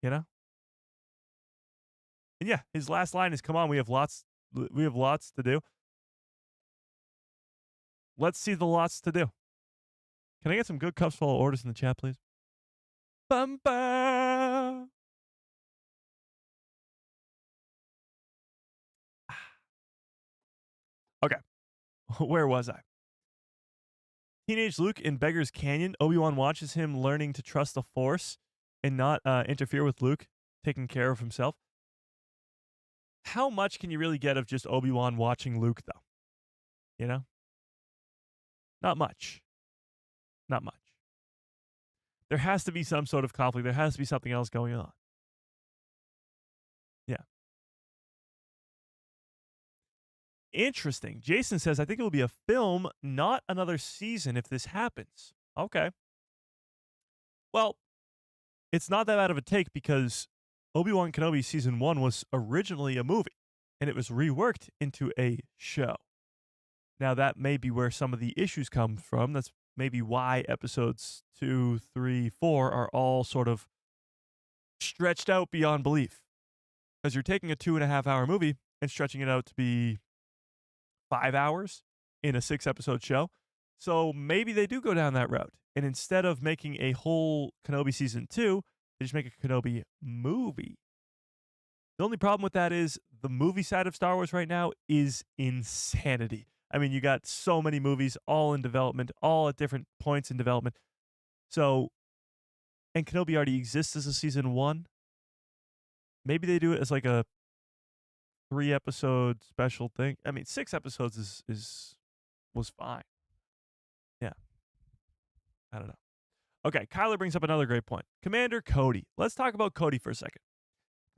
You know? And yeah, his last line is, "Come on, we have lots to do." Let's see the lots to do. Can I get some good cups full of orders in the chat, please? Bum ba. Okay. Where was I? Teenage Luke in Beggar's Canyon. Obi-Wan watches him learning to trust the Force and not interfere with Luke, taking care of himself. How much can you really get of just Obi-Wan watching Luke, though? You know? Not much. Not much. There has to be some sort of conflict. There has to be something else going on. Yeah. Interesting. Jason says, I think it will be a film, not another season if this happens. Okay. Well, it's not that bad of a take because Obi-Wan Kenobi season 1 was originally a movie and it was reworked into a show. Now, that may be where some of the issues come from. That's maybe why episodes 2, 3, 4 are all sort of stretched out beyond belief. Because you're taking a 2.5-hour movie and stretching it out to be 5 hours in a 6-episode show. So maybe they do go down that route. And instead of making a whole Kenobi season 2, they just make a Kenobi movie. The only problem with that is the movie side of Star Wars right now is insanity. I mean, you got so many movies all in development, all at different points in development. So, and Kenobi already exists as a season 1. Maybe they do it as like a 3-episode special thing. I mean, 6 episodes was fine. Yeah. I don't know. Okay, Kyler brings up another great point. Commander Cody. Let's talk about Cody for a second.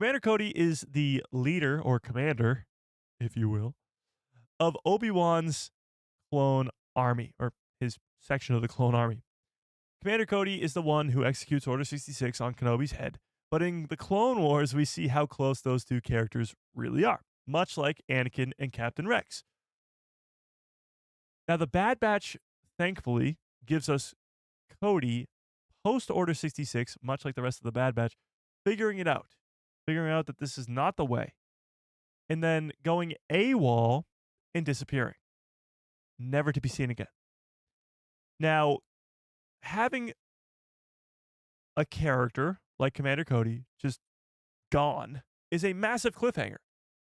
Commander Cody is the leader, or commander, if you will, of Obi-Wan's clone army, or his section of the clone army. Commander Cody is the one who executes Order 66 on Kenobi's head, but in the Clone Wars, we see how close those two characters really are, much like Anakin and Captain Rex. Now, the Bad Batch, thankfully, gives us Cody post-Order 66, much like the rest of the Bad Batch, figuring out that this is not the way, and then going AWOL and disappearing, never to be seen again. Now, having a character like Commander Cody just gone is a massive cliffhanger.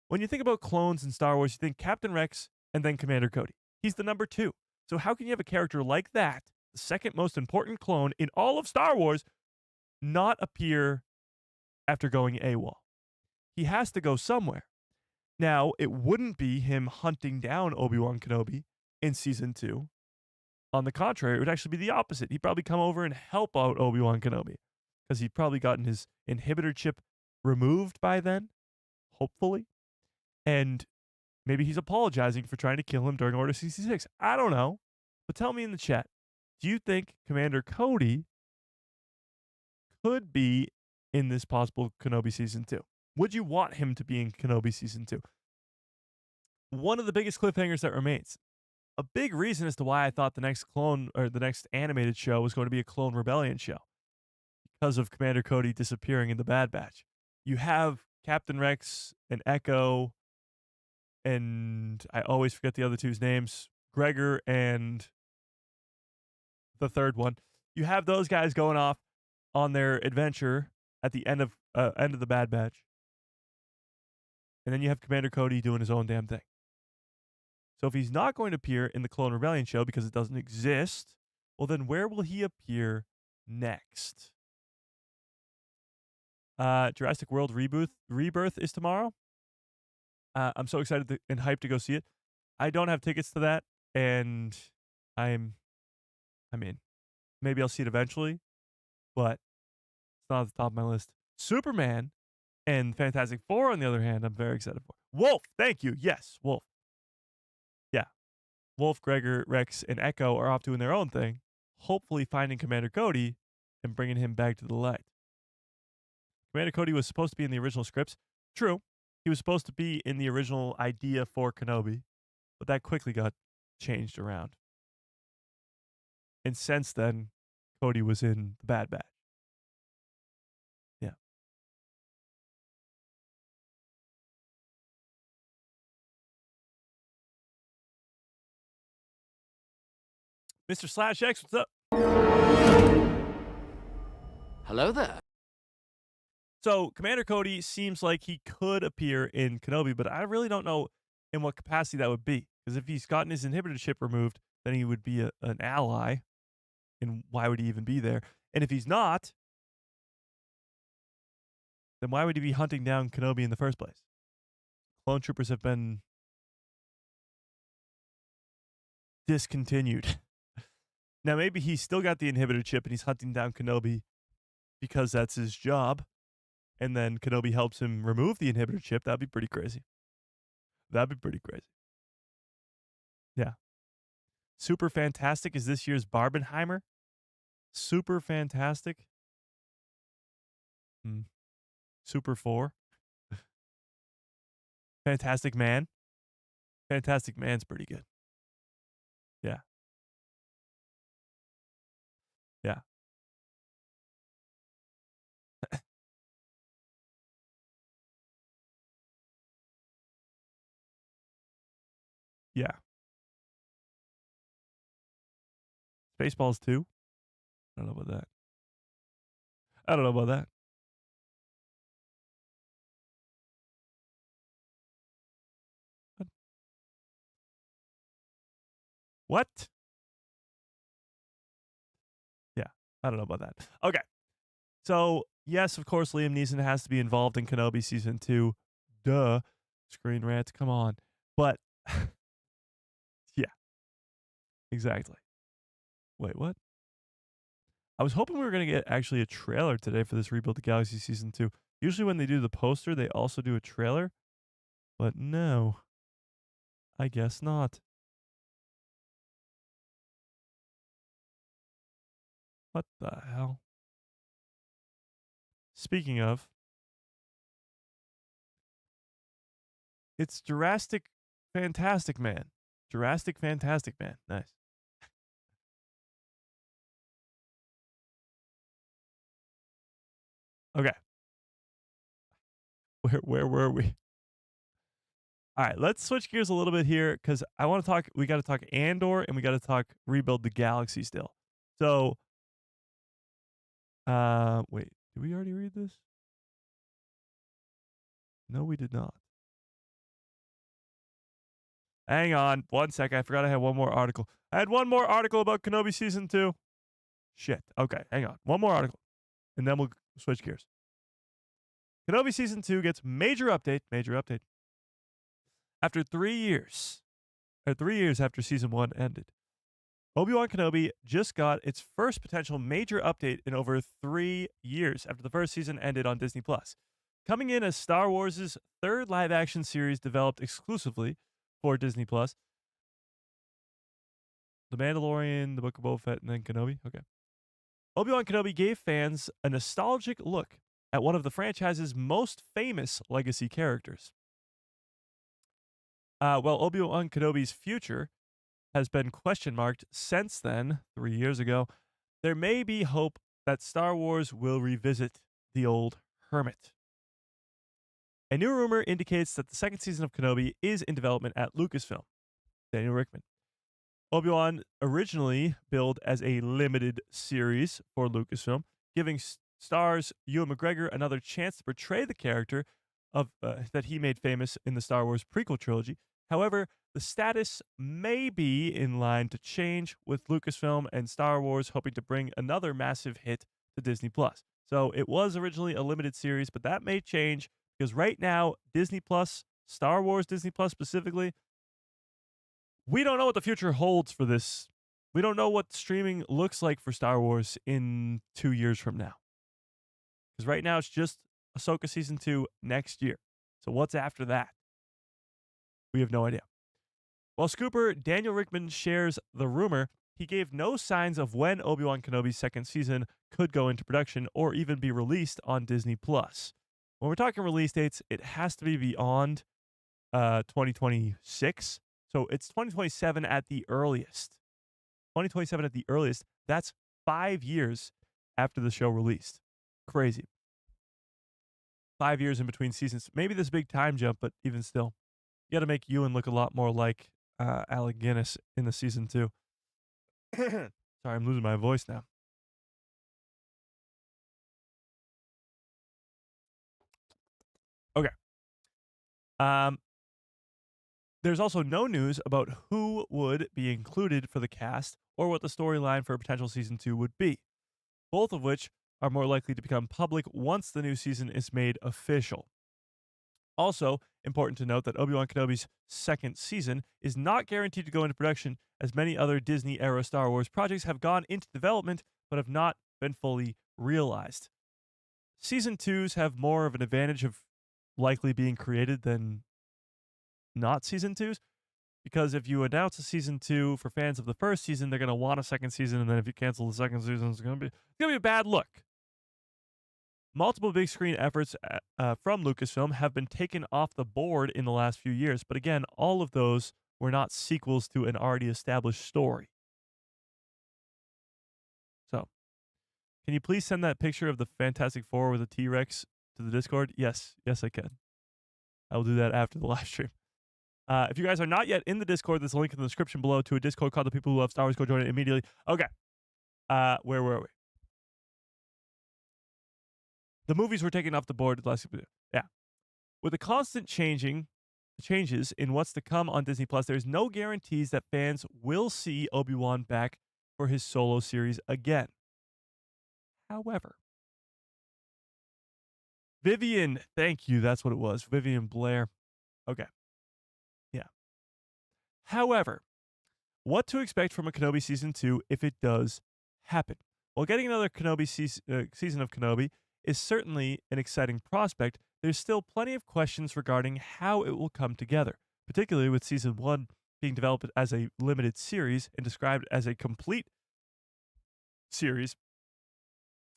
When you think about clones in Star Wars, you think Captain Rex and then Commander Cody. He's the number 2. So how can you have a character like that, the second most important clone in all of Star Wars, not appear after going AWOL? He has to go somewhere. Now, it wouldn't be him hunting down Obi-Wan Kenobi in season 2. On the contrary, it would actually be the opposite. He'd probably come over and help out Obi-Wan Kenobi because he'd probably gotten his inhibitor chip removed by then, hopefully. And maybe he's apologizing for trying to kill him during Order 66. I don't know. But tell me in the chat, do you think Commander Cody could be in this possible Kenobi season 2? Would you want him to be in Kenobi season 2? One of the biggest cliffhangers that remains. A big reason as to why I thought the next clone or the next animated show was going to be a Clone Rebellion show, because of Commander Cody disappearing in the Bad Batch. You have Captain Rex and Echo, and I always forget the other two's names, Gregor and the third one. You have those guys going off on their adventure at the end of the Bad Batch. And then you have Commander Cody doing his own damn thing. So if he's not going to appear in the Clone Rebellion show because it doesn't exist, well then where will he appear next? Jurassic World Rebirth is tomorrow. I'm so excited and hyped to go see it. I don't have tickets to that, and I mean, maybe I'll see it eventually, but it's not at the top of my list. Superman and Fantastic Four, on the other hand, I'm very excited for. Wolf, thank you. Yes, Wolf. Yeah. Wolf, Gregor, Rex, and Echo are off doing their own thing, hopefully finding Commander Cody and bringing him back to the light. Commander Cody was supposed to be in the original scripts. True. He was supposed to be in the original idea for Kenobi, but that quickly got changed around. And since then, Cody was in the Bad Batch. Yeah. Mr. Slash X, what's up? Hello there. So, Commander Cody seems like he could appear in Kenobi, but I really don't know in what capacity that would be. Because if he's gotten his inhibitor chip removed, then he would be an ally. And why would he even be there? And if he's not, then why would he be hunting down Kenobi in the first place? Clone troopers have been discontinued. Now, maybe he's still got the inhibitor chip and he's hunting down Kenobi because that's his job. And then Kenobi helps him remove the inhibitor chip. That'd be pretty crazy. That'd be pretty crazy. Yeah. Super Fantastic is this year's Barbenheimer. Super Fantastic. Super 4. Fantastic Man. Fantastic Man's pretty good. Yeah. Yeah. Yeah. Spaceballs 2. I don't know about that. I don't know about that. What? Yeah, I don't know about that. Okay. So, yes, of course, Liam Neeson has to be involved in Kenobi Season 2. Duh. Screen Rant, come on. But, yeah, exactly. Wait, what? I was hoping we were going to get actually a trailer today for this Rebuild the Galaxy Season 2. Usually when they do the poster, they also do a trailer. But no. I guess not. What the hell? Speaking of, it's Jurassic Fantastic Man. Jurassic Fantastic Man. Nice. Okay. Where were we? All right, let's switch gears a little bit here because I want to talk. We got to talk Andor and we got to talk Rebuild the Galaxy still. So, wait, did we already read this? No, we did not. Hang on 1 second. I forgot I had one more article. I had one more article about Kenobi Season 2. Shit. Okay, hang on. One more article, and then we'll switch gears. Kenobi Season 2 gets major update. Major update. After 3 years, or 3 years after Season 1 ended, Obi-Wan Kenobi just got its first potential major update in over 3 years after the first season ended on Disney+. Coming in as Star Wars' third live-action series developed exclusively for Disney+. The Mandalorian, The Book of Boba Fett, and then Kenobi. Okay. Obi-Wan Kenobi gave fans a nostalgic look at one of the franchise's most famous legacy characters. Well, Obi-Wan Kenobi's future has been question marked since then, 3 years ago. There may be hope that Star Wars will revisit the old hermit. A new rumor indicates that the second season of Kenobi is in development at Lucasfilm. Daniel Rickman. Obi-Wan originally billed as a limited series for Lucasfilm, giving stars Ewan McGregor another chance to portray the character of that he made famous in the Star Wars prequel trilogy. However, the status may be in line to change with Lucasfilm and Star Wars hoping to bring another massive hit to Disney+. So it was originally a limited series, but that may change because right now, Disney+, Star Wars Disney+, specifically, we don't know what the future holds for this. We don't know what streaming looks like for Star Wars in 2 years from now. Because right now, it's just Ahsoka Season 2 next year. So what's after that? We have no idea. While Scooper Daniel Rickman shares the rumor, he gave no signs of when Obi-Wan Kenobi's second season could go into production or even be released on Disney+. When we're talking release dates, it has to be beyond 2026. So it's 2027 at the earliest. 2027 at the earliest. That's 5 years after the show released. Crazy. 5 years in between seasons. Maybe this big time jump, but even still. You got to make Ewan look a lot more like Alec Guinness in the season 2. Sorry, I'm losing my voice now. Okay. There's also no news about who would be included for the cast or what the storyline for a potential season 2 would be, both of which are more likely to become public once the new season is made official. Also, Important to note that Obi-Wan Kenobi's second season is not guaranteed to go into production, as many other Disney-era Star Wars projects have gone into development but have not been fully realized. Season 2s have more of an advantage of likely being created than not Season 2s, because if you announce a Season 2 for fans of the first season, they're going to want a second season, and then if you cancel the second season, it's going to be a bad look. Multiple big screen efforts from Lucasfilm have been taken off the board in the last few years, but again, all of those were not sequels to an already established story. So, can you please send that picture of the Fantastic Four with a T-Rex to the Discord? Yes, I can. I will do that after the live stream. If you guys are not yet in the Discord, there's a link in the description below to a Discord called The People Who Love Star Wars. Go join it immediately. Okay. Where were we? The movies were taken off the board last year. Yeah. With the constant changes in what's to come on Disney Plus, there's no guarantees that fans will see Obi-Wan back for his solo series again. However, Vivian, thank you. That's what it was. Vivian Blair. Okay. Yeah. However, what to expect from a Kenobi Season 2 if it does happen? While getting another Kenobi season of Kenobi is certainly an exciting prospect, there's still plenty of questions regarding how it will come together, particularly with Season 1 being developed as a limited series and described as a complete series.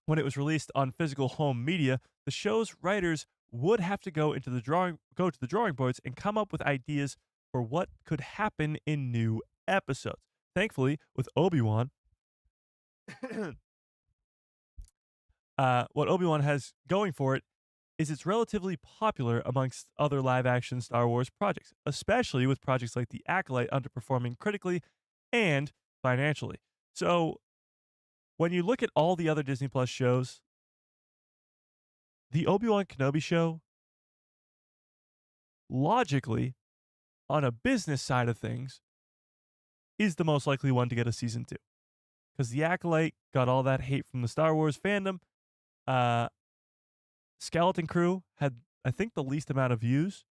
When it was released on physical home media, the show's writers would have to go to the drawing boards and come up with ideas for what could happen in new episodes. Thankfully, with Obi-Wan, what Obi-Wan has going for it is it's relatively popular amongst other live-action Star Wars projects, especially with projects like The Acolyte underperforming critically and financially. So, when you look at all the other Disney Plus shows, the Obi-Wan Kenobi show, logically, on a business side of things, is the most likely one to get a Season 2. Because The Acolyte got all that hate from the Star Wars fandom. Skeleton Crew had, I think, the least amount of views.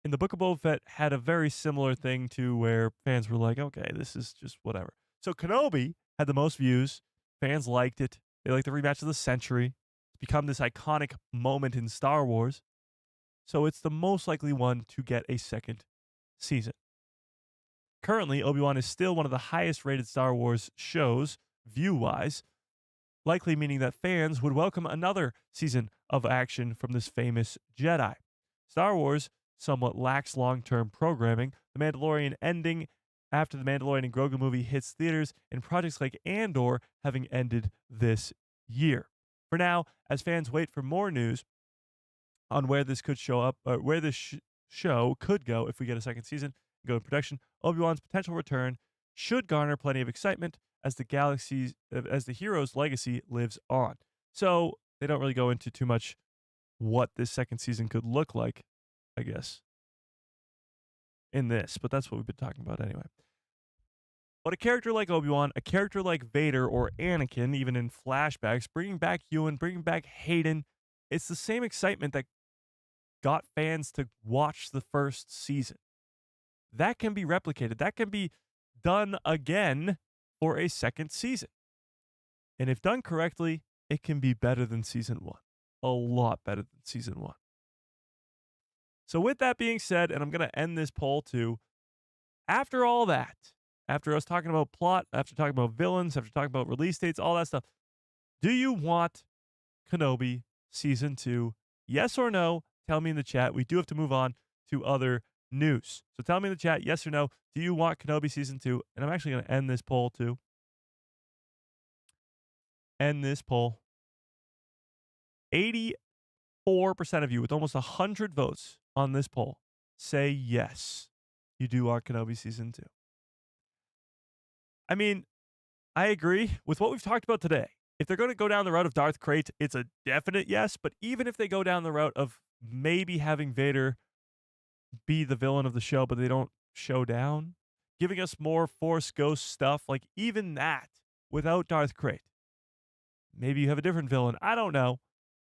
And the Book of Boba Fett had a very similar thing to where fans were like, okay, this is just whatever. So Kenobi had the most views. Fans liked it. They liked the rematch of the century. It's become this iconic moment in Star Wars. So it's the most likely one to get a second season. Currently, Obi-Wan is still one of the highest rated Star Wars shows, view-wise, likely meaning that fans would welcome another season of action from this famous Jedi. Star Wars somewhat lacks long-term programming, The Mandalorian ending after the Mandalorian and Grogu movie hits theaters, and projects like Andor having ended this year. For now, as fans wait for more news on where this could show up, or where this show could go if we get a second season and go in production, Obi-Wan's potential return should garner plenty of excitement as the hero's legacy lives on. So they don't really go into too much what this second season could look like, I guess, in this, but that's what we've been talking about anyway. But a character like Obi-Wan, a character like Vader or Anakin, even in flashbacks, bringing back Ewan, bringing back Hayden, it's the same excitement that got fans to watch the first season. That can be replicated. That can be done again for a second season. And if done correctly, it can be better than Season 1. A lot better than Season 1. So with that being said, and I'm going to end this poll too, after all that, after us talking about plot, after talking about villains, after talking about release dates, all that stuff, do you want Kenobi Season 2? Yes or no? Tell me in the chat. We do have to move on to other news. So tell me in the chat, yes or no, do you want Kenobi Season 2? And I'm actually going to end this poll too. End this poll. 84% of you, with almost 100 votes on this poll, say yes, you do want Kenobi Season 2. I mean, I agree with what we've talked about today. If they're going to go down the route of Darth Krayt, it's a definite yes. But even if they go down the route of maybe having Vader be the villain of the show, but they don't show down, giving us more Force Ghost stuff, like even that without Darth Krayt. Maybe you have a different villain. I don't know.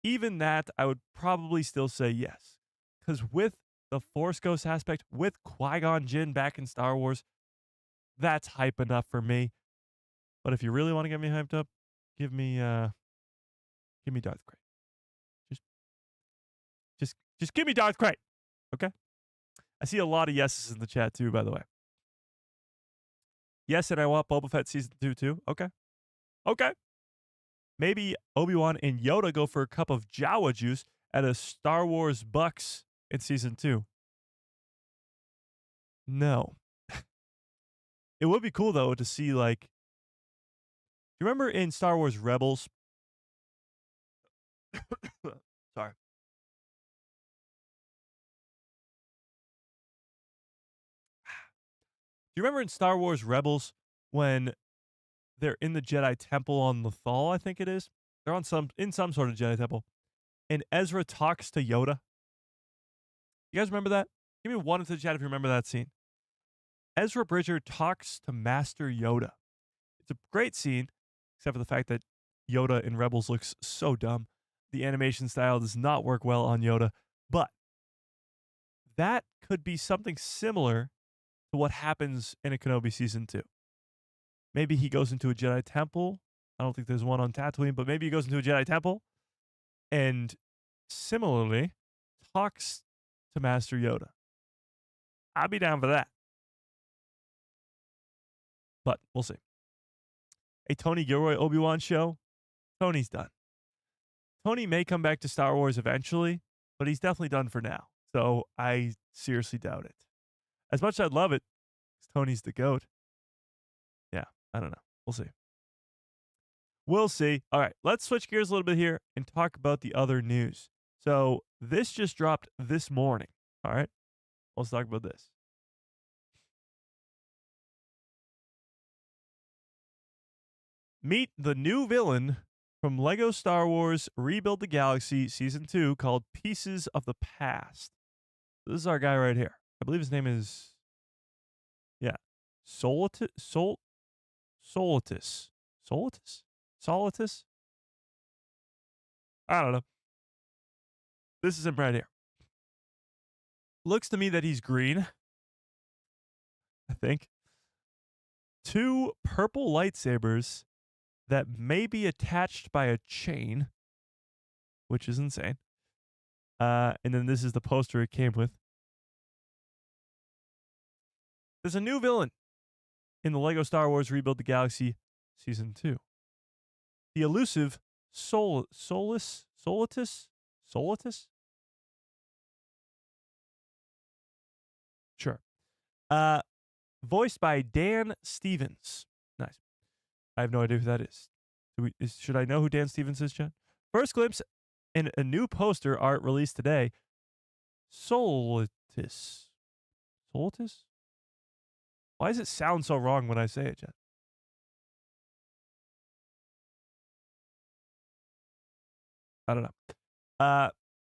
Even that, I would probably still say yes. Because with the Force Ghost aspect with Qui-Gon Jinn back in Star Wars, that's hype enough for me. But if you really want to get me hyped up, give me Darth Krayt. Just give me Darth Krayt. Okay? I see a lot of yeses in the chat too, by the way. Yes, and I want Boba Fett season 2 too. Okay. Okay. Maybe Obi-Wan and Yoda go for a cup of Jawa juice at a Star Wars Bucks in season 2. No. It would be cool though to see, like, you remember in Star Wars Rebels? Sorry. Do you remember in Star Wars Rebels when they're in the Jedi Temple on Lothal, I think it is? They're in some sort of Jedi Temple. And Ezra talks to Yoda. You guys remember that? Give me one into the chat if you remember that scene. Ezra Bridger talks to Master Yoda. It's a great scene, except for the fact that Yoda in Rebels looks so dumb. The animation style does not work well on Yoda. But that could be something similar to what happens in a Kenobi season 2. Maybe he goes into a Jedi temple. I don't think there's one on Tatooine, but maybe he goes into a Jedi temple and similarly talks to Master Yoda. I'd be down for that. But we'll see. A Tony Gilroy Obi-Wan show? Tony's done. Tony may come back to Star Wars eventually, but he's definitely done for now. So I seriously doubt it. As much as I'd love it, Tony's the GOAT. Yeah, I don't know. We'll see. We'll see. All right, let's switch gears a little bit here and talk about the other news. So this just dropped this morning. All right, let's talk about this. Meet the new villain from Lego Star Wars Rebuild the Galaxy Season 2 called Pieces of the Past. This is our guy right here. I believe his name is, Solitus? I don't know. This is him right here. Looks to me that he's green. I think. 2 purple lightsabers that may be attached by a chain, which is insane. And then this is the poster it came with. There's a new villain in the Lego Star Wars Rebuild the Galaxy Season 2. The elusive Solitus? Sure. Voiced by Dan Stevens. Nice. I have no idea who that is. Should I know who Dan Stevens is, John? First glimpse in a new poster art released today. Solitus? Why does it sound so wrong when I say it, Jen? I don't know.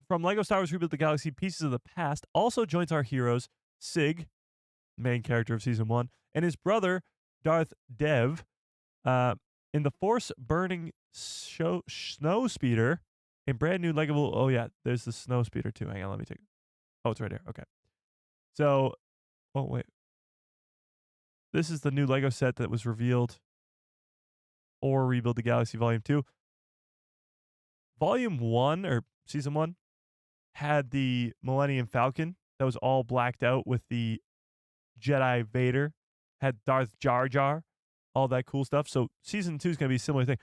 From Lego Star Wars Rebuild the Galaxy, Pieces of the Past also joins our heroes, Sig, main character of Season 1, and his brother, Darth Dev, in the Force-burning snow speeder, a brand new Lego... Oh, yeah, there's the snow speeder, too. Hang on, let me take it. Oh, it's right here. Okay. So... Oh, wait. This is the new Lego set that was revealed for Rebuild the Galaxy Volume 2. Volume 1, or Season 1, had the Millennium Falcon that was all blacked out with the Jedi Vader, had Darth Jar Jar, all that cool stuff. So Season 2 is going to be a similar thing.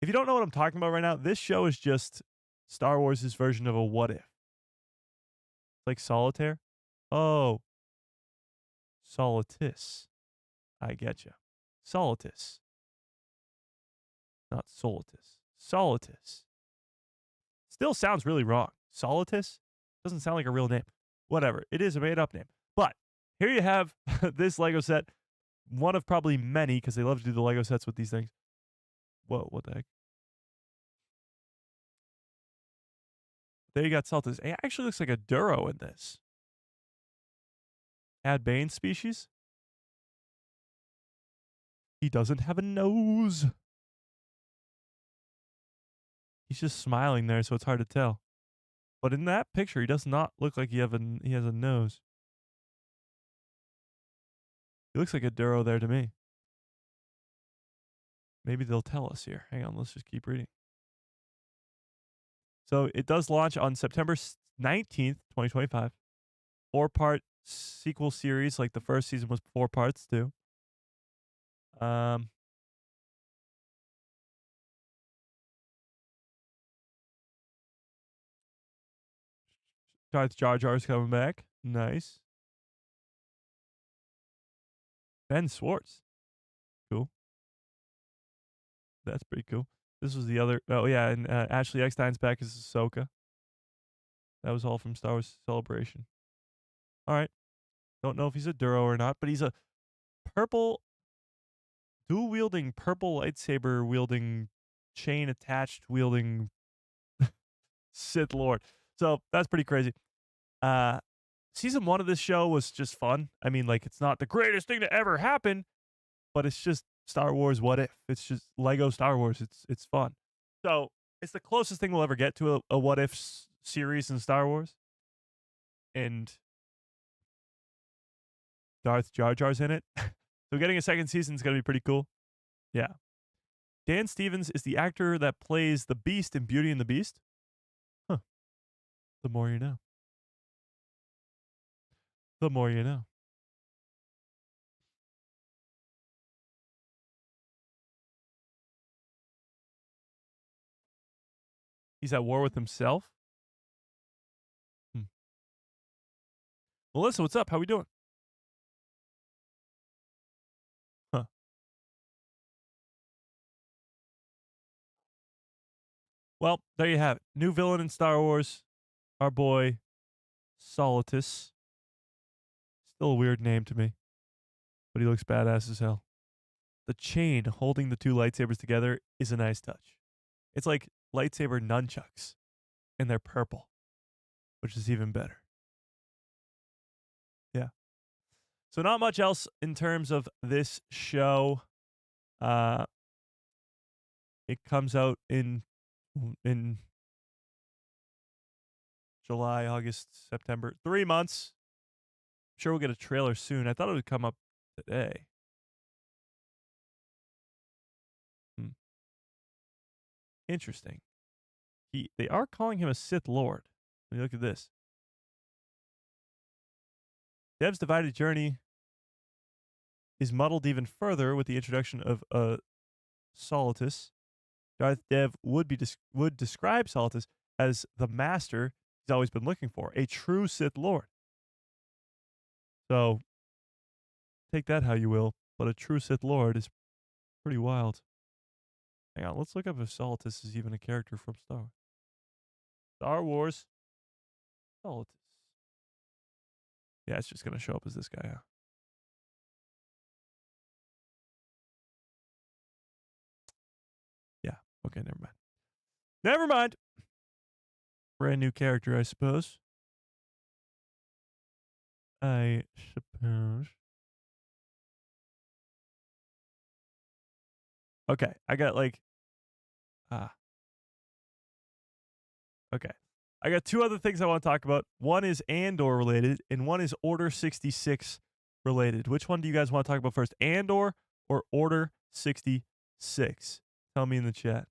If you don't know what I'm talking about right now, this show is just Star Wars' version of a what if. Like Solitaire? Oh. Solitus. I get you. Solitus. Not Solitus. Solitus. Still sounds really wrong. Solitus? Doesn't sound like a real name. Whatever. It is a made-up name. But here you have this Lego set. One of probably many, because they love to do the Lego sets with these things. Whoa, what the heck? There you got Solitus. It actually looks like a Duro in this. Ad Bane species. He doesn't have a nose. He's just smiling there, so it's hard to tell. But in that picture, he does not look like he has a nose. He looks like a Duro there to me. Maybe they'll tell us here. Hang on, let's just keep reading. So it does launch on September 19th, 2025. 4-part sequel series, like the first season was 4 parts too. Darth Jar Jar's coming back. Nice. Ben Schwartz. Cool. That's pretty cool. This was the other. Oh, yeah. And Ashley Eckstein's back as Ahsoka. That was all from Star Wars Celebration. All right. Don't know if he's a Duro or not, but he's a purple, dual-wielding, purple lightsaber-wielding, chain-attached wielding Sith Lord. So that's pretty crazy. Season 1 of this show was just fun. I mean, like, it's not the greatest thing to ever happen, but it's just Star Wars What If. It's just Lego Star Wars. It's fun. So it's the closest thing we'll ever get to a What If series in Star Wars. And Darth Jar Jar's in it. So getting a second season is going to be pretty cool. Yeah. Dan Stevens is the actor that plays the Beast in Beauty and the Beast. Huh. The more you know. The more you know. He's at war with himself? Melissa, what's up? How we doing? Huh. Well, there you have it. New villain in Star Wars. Our boy, Solitus. Still a weird name to me, but he looks badass as hell. The chain holding the 2 lightsabers together is a nice touch. It's like lightsaber nunchucks, and they're purple, which is even better. Yeah. So not much else in terms of this show. It comes out in July, August, September. 3 months. I'm sure we'll get a trailer soon. I thought it would come up today. Interesting. They are calling him a Sith Lord. Let me look at this. Dev's divided journey is muddled even further with the introduction of Solitus. Darth Dev would describe Solitus as the master he's always been looking for, a true Sith Lord. So take that how you will, but a true Sith Lord is pretty wild. Hang on, let's look up if Solitus is even a character from Star Wars. Star Wars Solitus. Yeah, it's just going to show up as this guy, huh? Yeah, okay, never mind. Never mind. Brand new character, I suppose. I suppose. Okay, I got like... Okay. I got 2 other things I want to talk about. One is Andor related, and one is Order 66 related. Which one do you guys want to talk about first? Andor or Order 66? Tell me in the chat.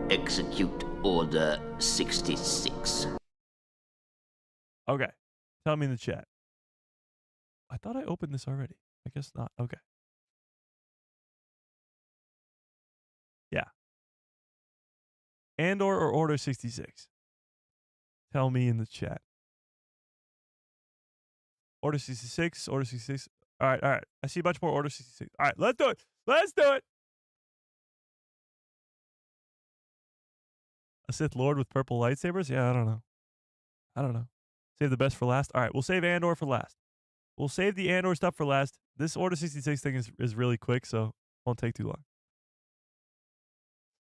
Execute Order 66. Okay. Tell me in the chat. I thought I opened this already. I guess not. Okay. Yeah. Andor or Order 66? Tell me in the chat. Order 66, Order 66. All right. I see a bunch more Order 66. All right, let's do it. Let's do it. A Sith Lord with purple lightsabers? Yeah, I don't know. Save the best for last. All right, we'll save Andor for last. We'll save the Andor stuff for last. This Order 66 thing is really quick, so won't take too long.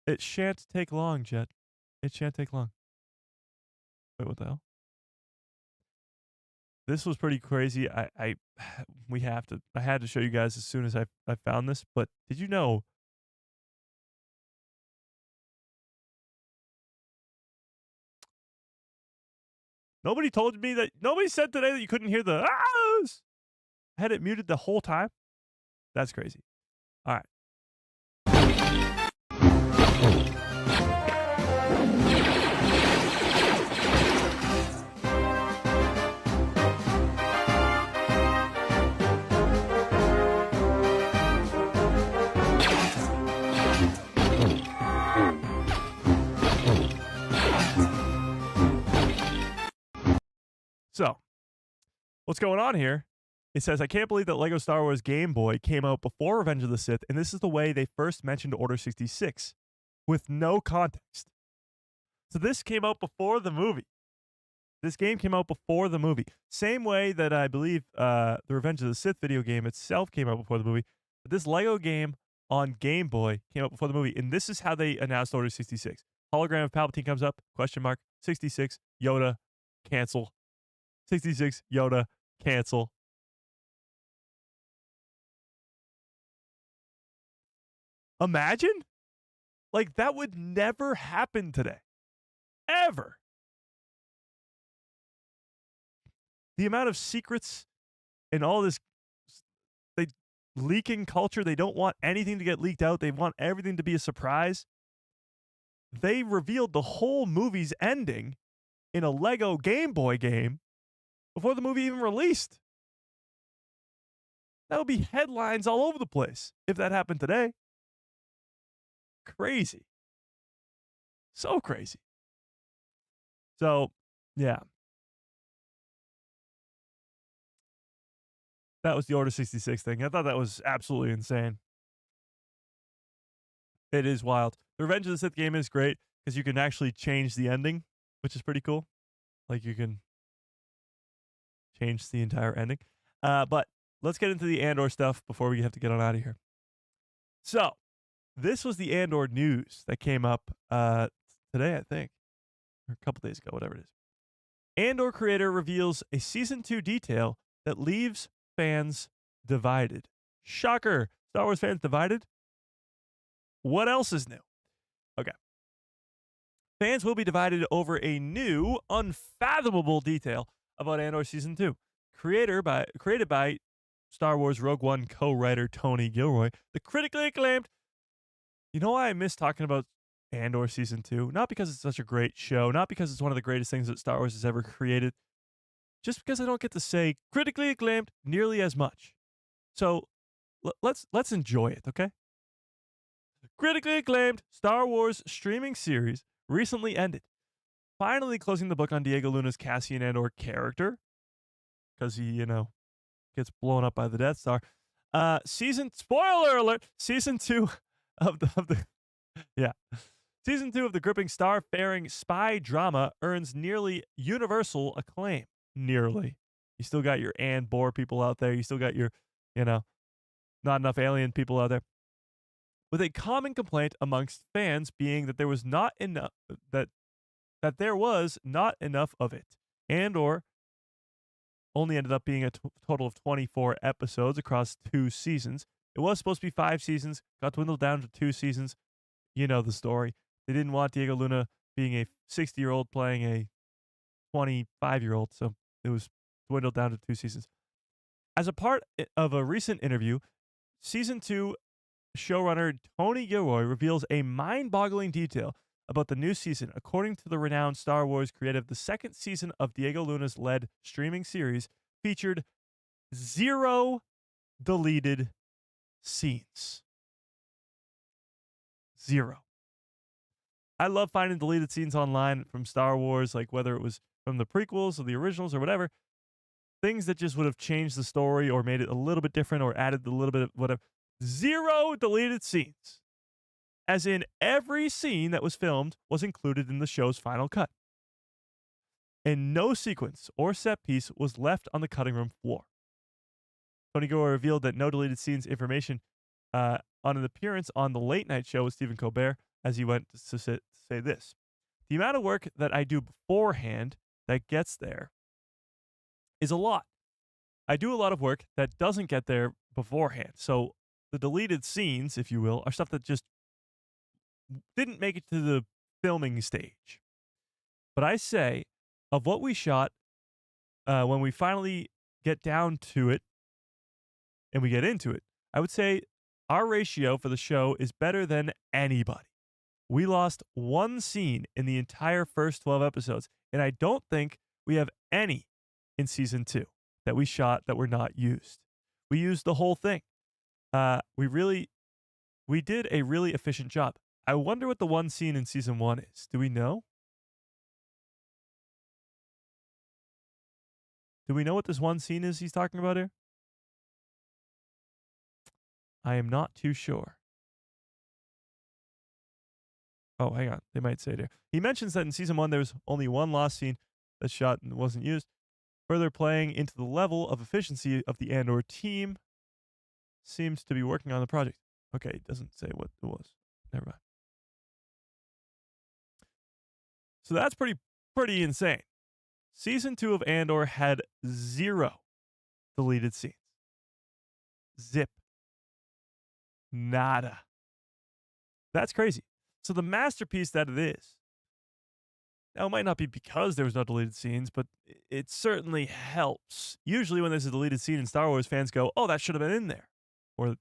It shan't take long, Jet. It shan't take long. Wait, what the hell? This was pretty crazy. I had to show you guys as soon as I found this, but did you know Nobody told me that. Nobody said today that you couldn't hear the ahs. I had it muted the whole time. That's crazy. All right. So, what's going on here? It says, I can't believe that Lego Star Wars Game Boy came out before Revenge of the Sith, and this is the way they first mentioned Order 66, with no context. So this came out before the movie. This game came out before the movie. Same way that I believe the Revenge of the Sith video game itself came out before the movie. But this Lego game on Game Boy came out before the movie, and this is how they announced Order 66. Hologram of Palpatine comes up, question mark, 66, Yoda, cancel. 66, Yoda, cancel. Imagine? Like, that would never happen today. Ever. The amount of secrets and all this leaking culture, they don't want anything to get leaked out. They want everything to be a surprise. They revealed the whole movie's ending in a Lego Game Boy game before the movie even released. That would be headlines all over the place if that happened today. Crazy. So crazy. So, yeah. That was the Order 66 thing. I thought that was absolutely insane. It is wild. The Revenge of the Sith game is great because you can actually change the ending, which is pretty cool. Like, you can change the entire ending. But let's get into the Andor stuff before we have to get on out of here. So, this was the Andor news that came up today, I think, or a couple days ago, whatever it is. Andor creator reveals a season 2 detail that leaves fans divided. Shocker. Star Wars fans divided? What else is new? Okay. Fans will be divided over a new, unfathomable detail about Andor Season 2. Created by Star Wars Rogue One co-writer Tony Gilroy, the critically acclaimed. You know why I miss talking about Andor Season 2? Not because it's such a great show, not because it's one of the greatest things that Star Wars has ever created, just because I don't get to say critically acclaimed nearly as much. So let's enjoy it, okay? Critically acclaimed Star Wars streaming series recently ended, finally closing the book on Diego Luna's Cassian Andor character, because he, gets blown up by the Death Star. Spoiler alert, season 2 Season 2 of the gripping star-faring spy drama earns nearly universal acclaim. Nearly. You still got your Andor people out there. You still got your, not enough alien people out there. With a common complaint amongst fans being that there was not enough that there was not enough of it. Andor only ended up being a total of 24 episodes across 2 seasons. It was supposed to be 5 seasons, got dwindled down to 2 seasons. You know the story. They didn't want Diego Luna being a 60-year-old playing a 25-year-old, so it was dwindled down to 2 seasons. As a part of a recent interview, Season 2 showrunner Tony Gilroy reveals a mind-boggling detail about the new season. According to the renowned Star Wars creative, the second season of Diego Luna's led streaming series featured 0 deleted scenes. 0. I love finding deleted scenes online from Star Wars, like whether it was from the prequels or the originals or whatever. Things that just would have changed the story or made it a little bit different or added a little bit of whatever. 0 deleted scenes. As in, every scene that was filmed was included in the show's final cut. And no sequence or set piece was left on the cutting room floor. Tony Gilroy revealed that no deleted scenes information on an appearance on the late night show with Stephen Colbert, as he went to say this. The amount of work that I do beforehand that gets there is a lot. I do a lot of work that doesn't get there beforehand. So the deleted scenes, if you will, are stuff that just didn't make it to the filming stage. But I say of what we shot, when we finally get down to it and we get into it, I would say our ratio for the show is better than anybody. We lost one scene in the entire first 12 episodes, and I don't think we have any in season 2 that we shot that were not used. We used the whole thing. We did a really efficient job. I wonder what the one scene in season 1 is. Do we know? Do we know what this one scene is he's talking about here? I am not too sure. Oh, hang on. They might say it here. He mentions that in season 1, there was only one lost scene that's shot and wasn't used, further playing into the level of efficiency of the Andor team seems to be working on the project. Okay, it doesn't say what it was. Never mind. So that's pretty insane. Season 2 of Andor had 0 deleted scenes. Zip. Nada. That's crazy. So the masterpiece that it is, now it might not be because there was no deleted scenes, but it certainly helps. Usually when there's a deleted scene in Star Wars, fans go, oh, that should have been in there. Or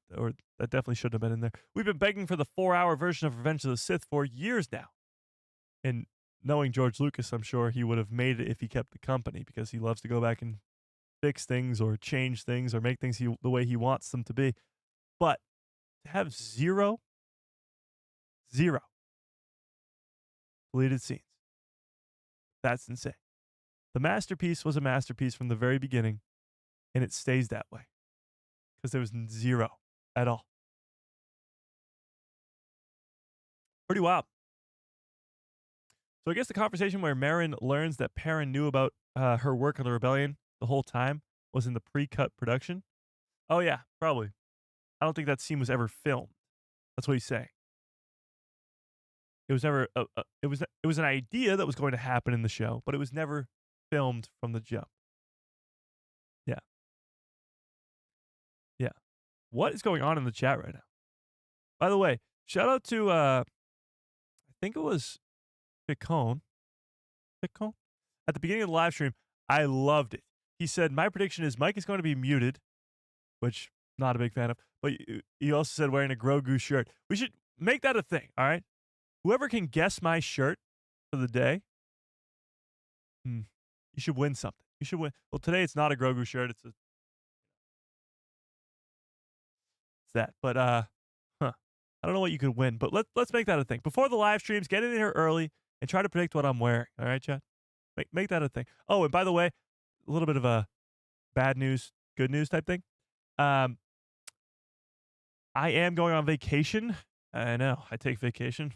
that definitely shouldn't have been in there. We've been begging for the 4-hour version of Revenge of the Sith for years now. And knowing George Lucas, I'm sure he would have made it if he kept the company, because he loves to go back and fix things or change things or make things the way he wants them to be. But to have 0 deleted scenes, that's insane. The masterpiece was a masterpiece from the very beginning, and it stays that way because there was 0 at all. Pretty wild. So I guess the conversation where Merrin learns that Perrin knew about her work on the rebellion the whole time was in the pre-cut production. Oh yeah, probably. I don't think that scene was ever filmed. That's what he's saying. It was never. It was an idea that was going to happen in the show, but it was never filmed from the jump. Yeah. Yeah. What is going on in the chat right now? By the way, shout out to I think it was Picone. At the beginning of the live stream, I loved it. He said, my prediction is Mike is going to be muted, which not a big fan of, but he also said wearing a Grogu shirt. We should make that a thing, all right? Whoever can guess my shirt for the day, you should win something. You should win. Well, today it's not a Grogu shirt. It's that. But I don't know what you could win, but let's make that a thing. Before the live streams, get in here early and try to predict what I'm wearing. All right, chat? Make that a thing. Oh, and by the way, a little bit of a bad news, good news type thing. I am going on vacation. I know. I take vacation.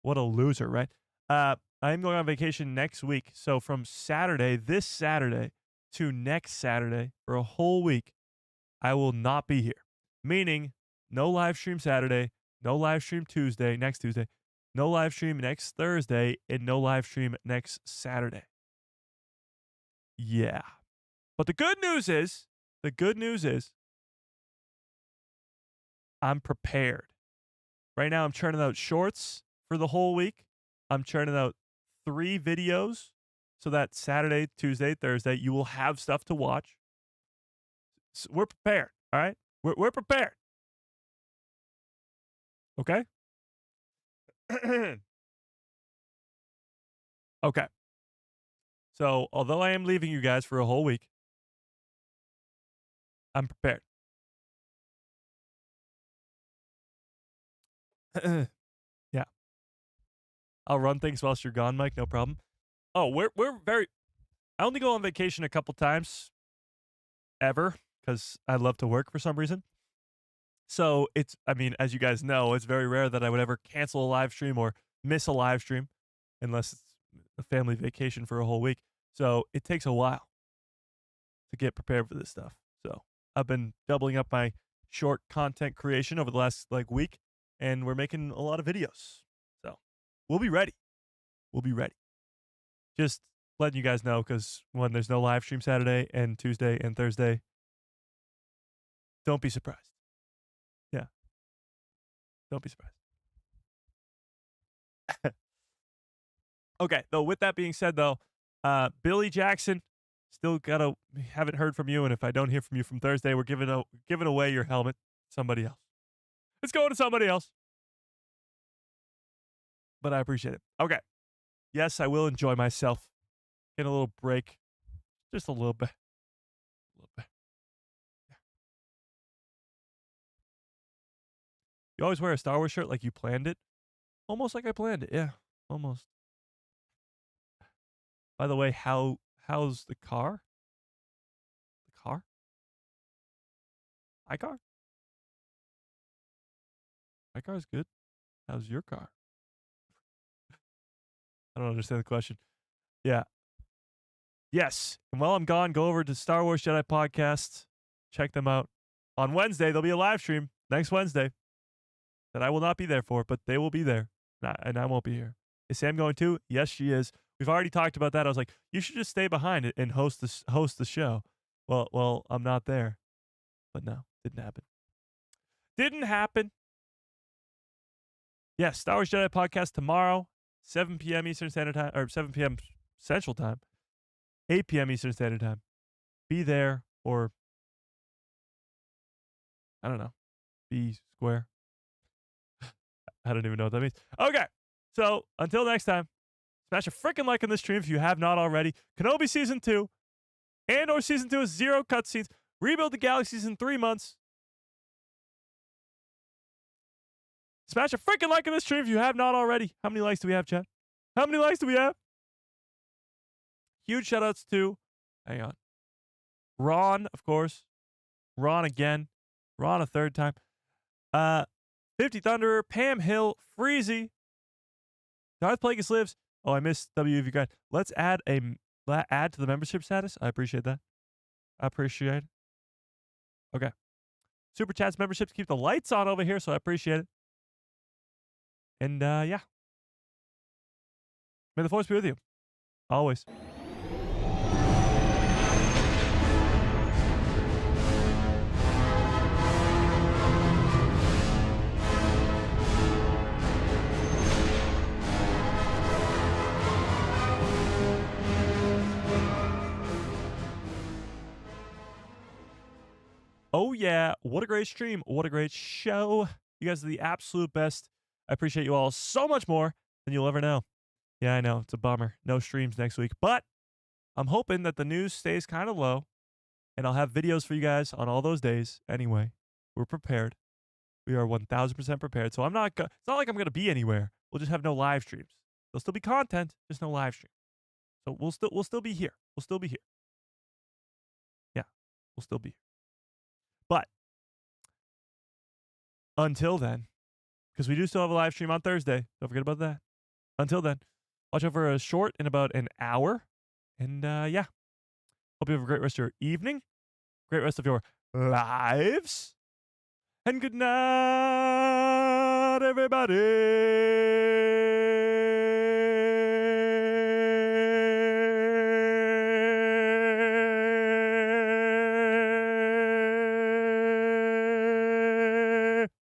What a loser, right? I am going on vacation next week. So from this Saturday, to next Saturday, for a whole week, I will not be here. Meaning, no live stream Saturday, no live stream next Tuesday, no live stream next Thursday, and no live stream next Saturday. Yeah. But the good news is, I'm prepared. Right now, I'm churning out shorts for the whole week. I'm churning out 3 videos so that Saturday, Tuesday, Thursday, you will have stuff to watch. So we're prepared, all right? We're prepared. Okay? Okay. So, although I am leaving you guys for a whole week, I'm prepared. Yeah. I'll run things whilst you're gone, Mike. No problem. Oh, we're very. I only go on vacation a couple times ever because I love to work for some reason. So as you guys know, it's very rare that I would ever cancel a live stream or miss a live stream unless it's a family vacation for a whole week. So it takes a while to get prepared for this stuff. So I've been doubling up my short content creation over the last week, and we're making a lot of videos. So we'll be ready. Just letting you guys know, because when there's no live stream Saturday and Tuesday and Thursday, don't be surprised. Yeah. Don't be surprised. Okay. Though, with that being said, though, Billy Jackson, still haven't heard from you, and if I don't hear from you from Thursday, we're giving away your helmet. Somebody else. It's going to somebody else. But I appreciate it. Okay. Yes, I will enjoy myself. Get a little break. Just a little bit. A little bit. Yeah. You always wear a Star Wars shirt like you planned it? Almost like I planned it. Yeah, almost. By the way, how's the car? The car? My car? My car's good. How's your car? I don't understand the question. Yeah. Yes. And while I'm gone, go over to Star Wars Jedi Podcast. Check them out. On Wednesday, there'll be a live stream next Wednesday that I will not be there for, but they will be there. And I won't be here. Is Sam going too? Yes, she is. We've already talked about that. I was like, you should just stay behind it and host the show. Well, I'm not there. But no, didn't happen. Didn't happen. Yes, Star Wars Jedi Podcast tomorrow, 7 p.m. Eastern Standard Time, or 7 p.m. Central Time, 8 p.m. Eastern Standard Time. Be there, or I don't know, be square. I don't even know what that means. Okay, so until next time, smash a freaking like on this stream if you have not already. Kenobi Season 2, Andor Season 2 is 0 cutscenes. Rebuild the Galaxies in 3 months. Smash a freaking like on this stream if you have not already. How many likes do we have, chat? How many likes do we have? Huge shoutouts to, hang on, Ron, of course. Ron again. Ron a third time. 50 Thunderer, Pam Hill, Freezy, Darth Plagueis lives. Oh, I missed WV guys. Let's add to the membership status. I appreciate that. I appreciate it. Okay. Super chats, memberships keep the lights on over here, so I appreciate it. And yeah. May the force be with you. Always. Oh, yeah. What a great stream. What a great show. You guys are the absolute best. I appreciate you all so much more than you'll ever know. Yeah, I know. It's a bummer. No streams next week. But I'm hoping that the news stays kind of low, and I'll have videos for you guys on all those days. Anyway, we're prepared. We are 1,000% prepared. So it's not like I'm going to be anywhere. We'll just have no live streams. There'll still be content, just no live stream. So we'll still be here. We'll still be here. Yeah, we'll still be here. But until then, because we do still have a live stream on Thursday. Don't forget about that. Until then, watch out for a short in about an hour. And yeah, hope you have a great rest of your evening, great rest of your lives, and good night, everybody.